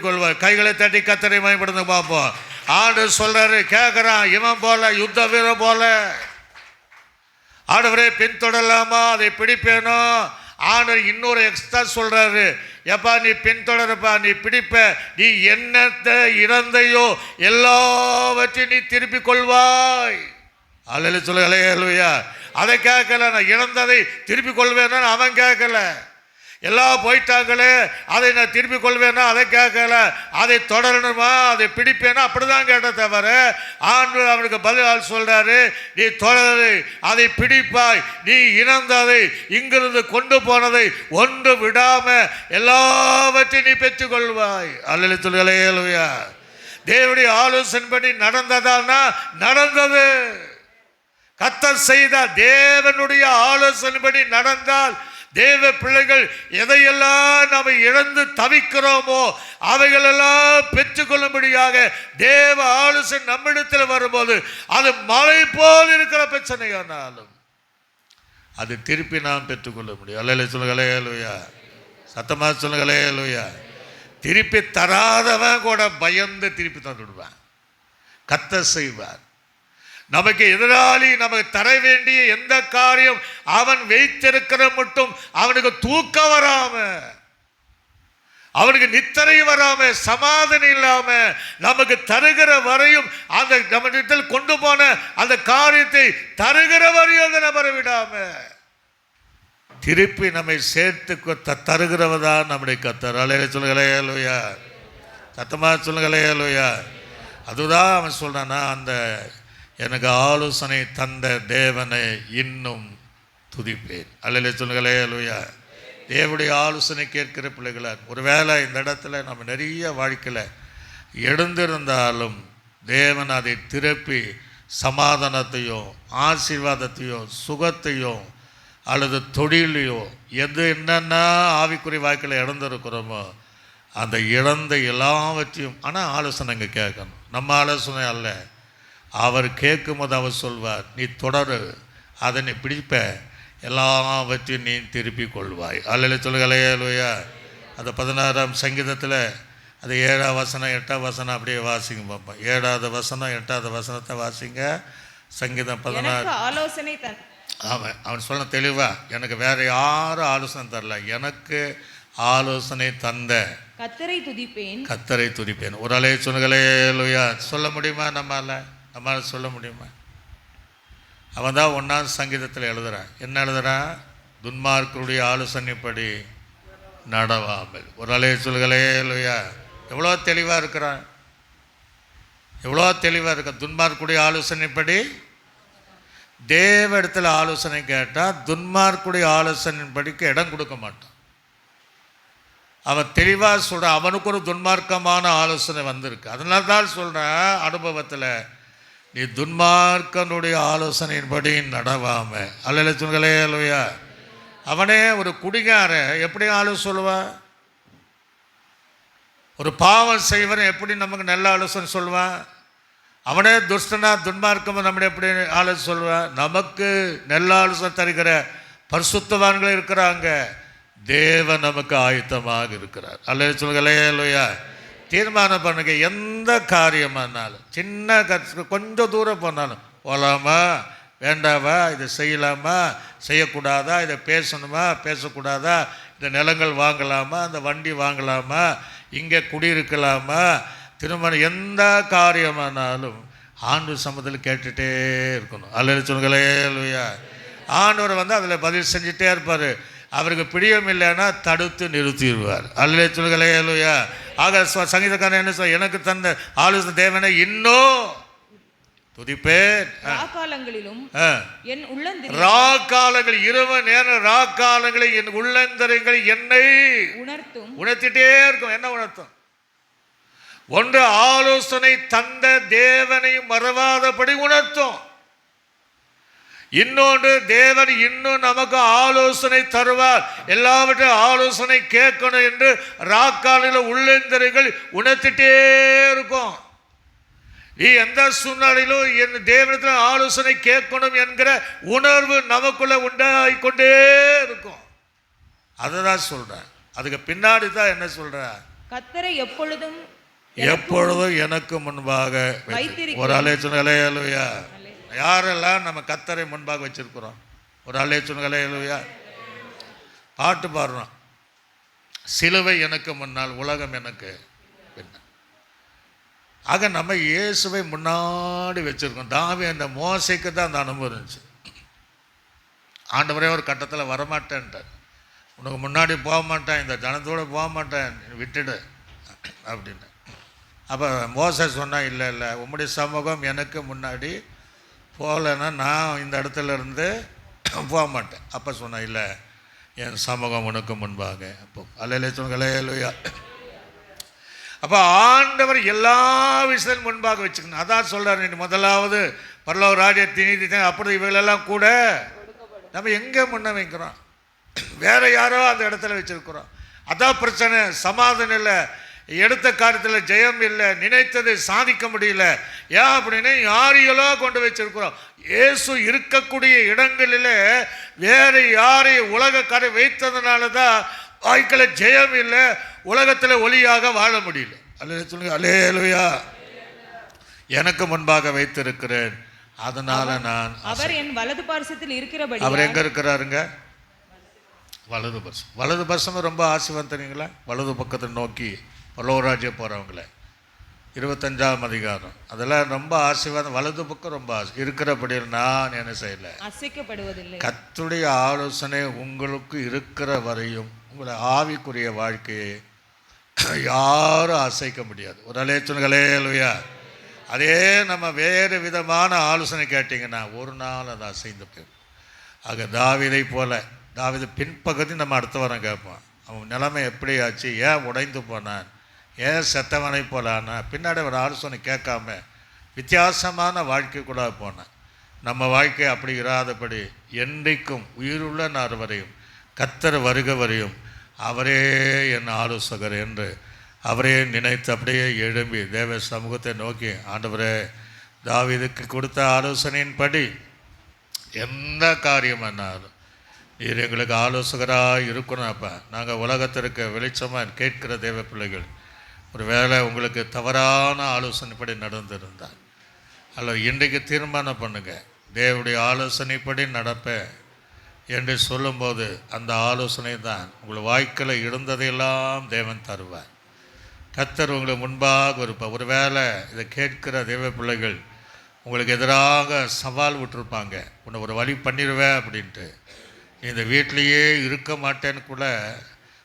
கொள்வார். கைகளை தட்டி கர்த்தரை மகிமைப்படுத்த பார்ப்போம். ஆண்டவர் சொல்றாரு, கேட்கிறான், இவன் போல யுத்த வீரர் போல ஆண்டவரே பின்தொடரலாமா, அதை பிடிப்பேனோ? ஆண்டவர் இன்னொரு எக்ஸ்ட்ரா சொல்றாரு, எப்பா நீ பின்தொடரப்பா, நீ பிடிப்ப, நீ என்னத்தை இழந்தையோ எல்லாவற்றையும் நீ திருப்பிக் கொள்வாய். அல்லேலூயா சொல்லுங்க, அல்லேலூயா. அதை கேட்கல, நான் இழந்ததை திருப்பிக் கொள்வேன்னு அவன் கேட்கல. எல்லாம் போயிட்டாங்களே, அதை நான் திருப்பிக் கொள்வேன்னா அதை கேட்கல. அதை தொடரணுமா, அதை பிடிப்பேன்னா அப்படிதான் கேட்ட தவிர ஆண்டவர் அவனுக்கு பதில் சொல்றாரு, நீ தொடரு, அதை பிடிப்பாய், நீ இழந்ததை இங்கிருந்து கொண்டு போனதை ஒன்று விடாம எல்லாவற்றையும் நீ பெற்றுக்கொள்வாய். அல்லேலூயா சொல்லுங்க, அல்லேலூயா. தேவனுடைய ஆலோசனைப்படி நடந்ததான்னா நடந்தது. கர்த்தர் செய்தால், தேவனுடைய ஆலோசனைப்படி நடந்தால், தேவ பிள்ளைகள் எதையெல்லாம் நாம் இழந்து தவிக்கிறோமோ அவைகளெல்லாம் பெற்றுக்கொள்ளும்படியாக தேவ ஆலோசனை நம்மிடத்தில் வரும்போது அது மழை போல் இருக்கிற பிரச்சனையானாலும் அது திருப்பி நாம் பெற்றுக்கொள்ள முடியும். அல்லேலூயா சொல்லுங்க, அல்லேலூயா. சத்தமா சொல்லுங்க, அல்லேலூயா. திருப்பி தராதவன் கூட பயந்து திருப்பி தந்துடுவான். கர்த்தர் செய்வார். நமக்கு எதிராளி நமக்கு தர வேண்டிய எந்த காரியம் அவன் வைத்திருக்கிற மட்டும் அவனுக்கு தூக்கம் வராம, அவனுக்கு நித்திரை வராம, சமாதானம் இல்லாம நமக்கு தருகிற வரையும் அந்த நம்மிடத்தில் கொண்டு போன அந்த காரியத்தை தருகிற வரையும் அதை நபர விடாம திருப்பி நம்மை சேர்த்து தருகிறவதான் நம்முடைய கர்த்தர். அல்லேலூயா சொல்லுங்க, அல்லேலூயா. சத்தமா சொல்லுங்க, அல்லேலூயா. அதுதான் அவன் சொல்றானா, அந்த எனக்கு ஆலோசனை தந்த தேவனை இன்னும் துதிப்பேன். அல்லேலூயா சொல்லுங்க, அல்லேலூயா. தேவனுடைய ஆலோசனை கேட்கிற பிள்ளைகளாக ஒருவேளை இந்த இடத்துல நம்ம நிறைய வாழ்க்கையில் எழுந்திருந்தாலும் தேவன் அதை திருப்பி சமாதானத்தையோ ஆசீர்வாதத்தையோ சுகத்தையோ அல்லது தொழிலையோ என்னென்ன ஆவிக்குறி வாழ்க்கையில் இழந்திருக்கிறோமோ அந்த இழந்த எல்லாவற்றையும், ஆனால் ஆலோசனை இங்கே கேட்கணும். நம்ம ஆலோசனை அல்ல, அவர் கேட்கும்போது அவர் சொல்வார், நீ தொடரு, அதை நீ பிடிப்ப, எல்லாவற்றையும் நீ திருப்பிக் கொள்வாய். அல்லேலூயா சொல்லுங்க, அல்லேலூயா. அந்த 16ஆம் சங்கீதத்தில் அது 7ஆம் வசனம் 8ஆம் வசனம் அப்படியே வாசிங்க பார்ப்போம். 7வது வசனம் 8வது வசனத்தை வாசிங்க. சங்கீதம் 16. ஆமாம், அவன் சொன்ன தெளிவா, எனக்கு வேற யாரும் ஆலோசனை தரல, எனக்கு ஆலோசனை தந்த கர்த்தரை துதிப்பேன். ஒரு அலையை சொல்லுங்க, அல்லேலூயா. சொல்ல முடியுமா? நம்மளால சொல்ல முடியுமா? அவன் தான் 1ஆம் சங்கீதத்தில் எழுதுகிறான். என்ன எழுதுகிறான்? துன்மார்க்கருடைய ஆலோசனைப்படி நடவாமல். ஒரு அலையை சொல்லுங்க, அல்லேலூயா. எவ்வளோ தெளிவாக இருக்கிறான், எவ்வளோ தெளிவாக இருக்க. துன்மார்க்குடைய ஆலோசனைப்படி, தேவ இடத்துல ஆலோசனை கேட்டால் துன்மார்க்குடைய ஆலோசனைப்படிக்கு இடம் கொடுக்க மாட்டான். அவன் தெளிவாக சொல்கிறான், அவனுக்கு ஒரு துன்மார்க்கமான ஆலோசனை வந்திருக்கு. அதனால தான் சொல்கிறேன், அனுபவத்தில் நீ துன்மார்க்கனுடைய ஆலோசனையின்படி நடவாம. அல்லேலூயா சொல்லுங்க, அல்லேலூயா. அவனே ஒரு குடிகார எப்படி ஆலோசனை சொல்லுவான்? ஒரு பாவம் செய்வன் எப்படி நமக்கு நல்ல ஆலோசனை சொல்லுவான்? அவனே துஷ்டனா துன்மார்க்கமாக நம்மளை எப்படி ஆலோசனை சொல்லுவான்? நமக்கு நல்ல ஆலோசனை தருகிற பரிசுத்தவான்கள் இருக்கிறாங்க. தேவன் நமக்கு ஆயத்தமாக இருக்கிறார். அல்லேலூயா சொல்லுங்க, அல்லேலூயா. தீர்மானம் பண்ணுங்க, எந்த காரியமானாலும், சின்ன கொஞ்சம் தூரம் போனாலும், போகலாமா வேண்டாவா, இதை செய்யலாமா செய்யக்கூடாதா, இதை பேசணுமா பேசக்கூடாதா, இந்த நிலங்கள் வாங்கலாமா, அந்த வண்டி வாங்கலாமா, இங்கே குடியிருக்கலாமா, திருமணம், எந்த காரியமானாலும் ஆண்டவர் சமூகத்தில் கேட்டுகிட்டே இருக்கணும். அல்லேலூயா சொல்லுங்க, அல்லேலூயா. ஆண்டவர் அதில் பதில் செஞ்சுட்டே இருப்பார். அவருக்கு பிடியம் இல்லைன்னா தடுத்து நிறுத்திடுவார். அல்லேலூயா சொல்லுங்க, அல்லேலூயா. ஆக சங்கீதக்காரன் என்ன சொல்ல, எனக்கு தந்த ஆலோசனை தேவனை இன்னும் துதிப்பேன். ராக்காலங்களிலும் என் உள்ளந்திரை, ராக்காலங்கள், இரவு நேர ராக்காலங்களில் என் உள்ளந்தரங்கள் என்னை உணர்த்திட்டே இருக்கும். என்ன உணர்த்தும்? ஒன்று, ஆலோசனை தந்த தேவனை மறவாதபடி உணர்த்தும். இன்னொன்று, தேவன் இன்னும் நமக்கு ஆலோசனை தருவார், எல்லாவற்றையும் ஆலோசனை கேட்கணும் என்று ராக்காலில் உள்ளந்தரைகள் உணர்த்திட்டே இருக்கும். நீ எந்த சூழ்நிலையிலும் என் தேவனத்தில் ஆலோசனை கேட்கணும் என்கிற உணர்வு நமக்குள்ள உண்டாகிக்கொண்டே இருக்கும். அதுதான் சொல்றேன். அதுக்கு பின்னாடி தான் என்ன சொல்ற? கர்த்தரை எப்பொழுதும் எனக்கு முன்பாக ஒரு அலேச்சுயா. யாரெல்லாம் நம்ம கர்த்தரை முன்பாக வச்சிருக்கிறோம்? ஒரு அலேச்சுயா. பாட்டு பாடுறோம். சிலுவை எனக்கு முன்னால், உலகம் எனக்கு பின்னால். ஆக நம்ம இயேசுவை முன்னாடி வச்சிருக்கோம். தாவீது அந்த மோசைக்கு தான் அந்த அனுபவம் இருந்துச்சு. ஆண்டவரே ஒரு கட்டத்தில் வரமாட்டேன்ட்டார். உனக்கு முன்னாடி போக மாட்டேன், இந்த ஜனத்தோடு போக மாட்டேன், விட்டுடு அப்படின்னு. அப்போ மோசை சொன்னால், இல்லை இல்லை, உம்முடைய சமூகம் எனக்கு முன்னாடி போகலைன்னா நான் இந்த இடத்துல இருந்து போக மாட்டேன். அப்போ சொன்னேன், இல்லை, என் சமூகம் உனக்கு முன்பாக. அப்போ அல்லையிலே சொல்லுங்களேயா. அப்போ ஆண்டவர் எல்லா விஷயத்திலும் முன்பாக வச்சுக்கணும். அதான் சொல்கிறார், நீ முதலாவது பரலோக ராஜ்யத்தை நீதி, அப்படி இவைகளெல்லாம் கூட நம்ம எங்கே முன்ன வைக்கிறோம்? வேற யாரோ அந்த இடத்துல வச்சிருக்கிறோம். அதான் பிரச்சனை. சமாதானம் இல்லை, எடுத்த காரியத்தில் ஜெயம் இல்லை, நினைத்ததை சாதிக்க முடியல. ஏன் அப்படின்னா யாரையெல்லோ கொண்டு வச்சிருக்கிறோம். இயேசு இருக்கக்கூடிய இடங்களில் வேற யாரையும் உலக கரை வைத்ததுனால தான் வாழ்க்கையில் ஜெயம் இல்லை, உலகத்தில் ஒளியாக வாழ முடியல. அல்ல சொல்லுங்க, அல்லேலூயா. எனக்கு முன்பாக வைத்திருக்கிறேன், அதனால நான். அவர் என் வலது பார்சத்தில் இருக்கிறபடி. அவர் எங்க இருக்கிறாருங்க? வலது பர்சம். வலது பர்சம் ரொம்ப ஆசீர்வாதங்களா? வலது பக்கத்தை நோக்கி பரலோகராஜ்ய போகிறவங்கள 25ஆம் அதிகாரம், அதெல்லாம் ரொம்ப ஆசீர்வாதம். வலது பக்கம் ரொம்ப இருக்கிறபடியில் நான் என்ன செய்யலை, அசைக்கப்படுவதில்லை. கர்த்தருடைய ஆலோசனை உங்களுக்கு இருக்கிற வரையும் உங்களை ஆவிக்குரிய வாழ்க்கையை யாரும் அசைக்க முடியாது. ஒரு அலேச்சுங்களே இல்லையா? அதே நம்ம வேறு விதமான ஆலோசனை கேட்டிங்கன்னா ஒரு நாள் அதை அசைந்து போயிடும். ஆக தாவீதை போல, தாவீது பின்பகுதி நம்ம அடுத்த வாரம் கேட்போம். அவன் நிலைமை எப்படி ஆச்சு, ஏன் உடைந்து போனான், ஏன் செத்தவனை போலான்னா, பின்னாடி ஒரு ஆலோசனை கேட்காம வித்தியாசமான வாழ்க்கைக்குள்ள போனான். நம்ம வாழ்க்கை அப்படி இராதபடி என்றைக்கும் உயிருள்ள நாள் வரையும், கர்த்தர் வருக வரையும் அவரே என் ஆலோசகர் என்று அவரே நினைத்து அப்படியே எழும்பி தேவ சமூகத்தை நோக்கி, ஆண்டவரே, தாவீதுக்கு கொடுத்த ஆலோசனையின்படி எந்த காரியம் என்னாலும் நீர் எங்களுக்கு ஆலோசகராக இருக்கணும். அப்போ நாங்கள் உலகத்திற்கு வெளிச்சமாக கேட்கிற தேவ பிள்ளைகள், ஒரு வேளை உங்களுக்கு தவறான ஆலோசனைப்படி நடந்திருந்தால், அல்ல இன்றைக்கு தீர்மானம் பண்ணுங்க, தேவனுடைய ஆலோசனைப்படி நடப்பேன் என்று சொல்லும்போது அந்த ஆலோசனை தான் உங்கள் வாழ்க்கையில் இருந்ததையெல்லாம் தேவன் தருவார். கர்த்தர் உங்களுக்கு முன்பாக இருப்பார். ஒரு வேளை இதை கேட்கிற தேவ பிள்ளைகள் உங்களுக்கு எதிராக சவால் விட்டுருப்பாங்க, உன்னை ஒரு வழி பண்ணிடுவேன் அப்படின்ட்டு, இந்த வீட்டிலையே இருக்க மாட்டேன்னு கூட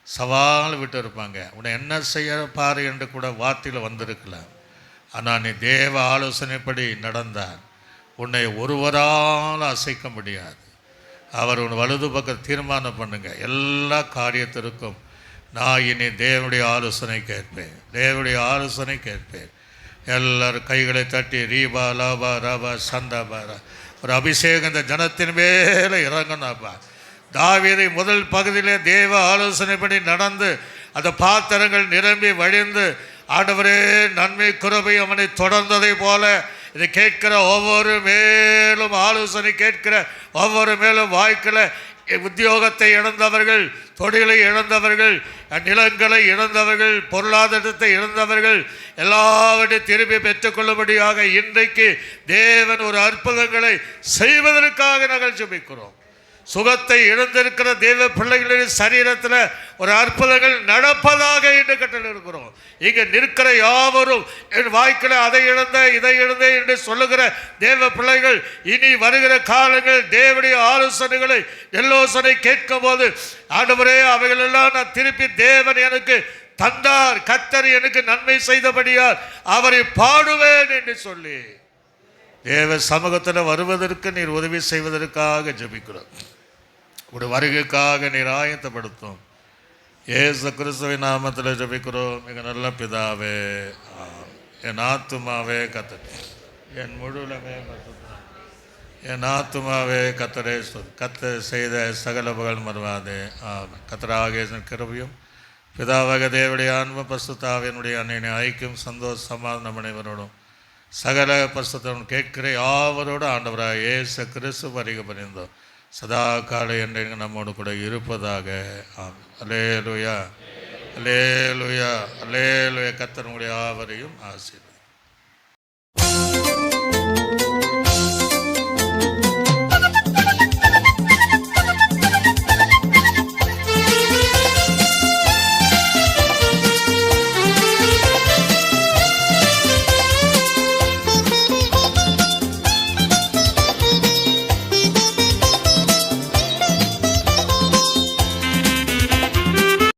சவால் விட்டு இருப்பாங்க. உன்னை என்ன செய்ய பாரு என்று கூட வார்த்தையில் வந்திருக்கலாம். ஆனால் நீ தேவ ஆலோசனைப்படி நடந்தால் உன்னை ஒருவரால் அசைக்க முடியாது. அவர் உன் வலது பக்கம் தீர்மானம் பண்ணுங்க, எல்லா காரியத்திற்கும் நான் இனி தேவனுடைய ஆலோசனை கேட்பேன், தேவனுடைய ஆலோசனை கேட்பேன். எல்லாரும் கைகளை தட்டி ரீபா லாபா ராபா சந்தாபாரா, ஒரு அபிஷேகம் இந்த ஜனத்தின் மேலே இறங்கணும்ப்பா. தாவீதை முதல் பகுதியிலே தேவ ஆலோசனைப்படி நடந்து அந்த பாத்திரங்கள் நிரம்பி வழிந்து, ஆண்டவரே நன்மை குறைவை அவனை தொடர்ந்ததை போல இதை கேட்கிற ஒவ்வொரு மேலும் ஆலோசனை கேட்கிற ஒவ்வொரு மேலும் வாழ்க்கையில் உத்தியோகத்தை இழந்தவர்கள், தொழிலை இழந்தவர்கள், நிலங்களை இழந்தவர்கள், பொருளாதாரத்தை இழந்தவர்கள் எல்லாவற்றையும் திரும்பி பெற்றுக்கொள்ளும்படியாக இன்றைக்கு தேவன் ஒரு அற்புதங்களை செய்வதற்காக நாங்கள் ஜெபிக்கிறோம். சுகத்தை இழந்திருக்கிற தேவ பிள்ளைகளின் சரீரத்தில் ஒரு அற்புதங்கள் நடப்பதாக என்று கட்டளை இருக்கிறோம். இங்கே நிற்கிற யாவரும் என் வாழ்க்கையில் அதை இழந்த இதை இழந்த என்று சொல்லுகிற தேவ பிள்ளைகள் இனி வருகிற காலங்கள் தேவனுடைய ஆலோசனைகளை எல்லோசனை கேட்கும் போது, ஆண்டவரே அவைகளெல்லாம் நான் திருப்பி தேவன் எனக்கு தந்தார், கர்த்தர் எனக்கு நன்மை செய்தபடியார் அவரை பாடுவேன் என்று சொல்லி தேவ சமூகத்தில் வருவதற்கு நீர் உதவி செய்வதற்காக ஜெபிக்கிறோம். உடைய வருகைக்காக நீர் ஆயத்தப்படுத்தும். இயேசு கிறிஸ்துவின் நாமத்தில் ஜெபிக்கிறோம் மிக நல்ல பிதாவே. என் ஆத்துமாவே கர்த்தர், என் முழுலமே என் ஆத்துமாவே கர்த்தரே கர்த்தர் செய்த சகல புகழ் மறவாதே. கர்த்தராகிய கிருபையும் பிதாவாக தேவனுடைய அன்பும் பரிசுத்த ஆவியினுடைய அன்னையினை ஐக்கியம் சந்தோஷ சமாதானம் அனைவரோடும் சகல பரிசுத்தம் கேட்கிற யாவரோடு ஆண்டவராக இயேசு கிறிஸ்து வருகை புரிந்தோம் சதா காலை என்று நம்மோடு கூட இருப்பதாக. அல்லேலூயா, அல்லேலூயா, அல்லேலூயா. கர்த்தர் உங்களுடைய யாவரையும் ஆசீர்வதிப்பார்.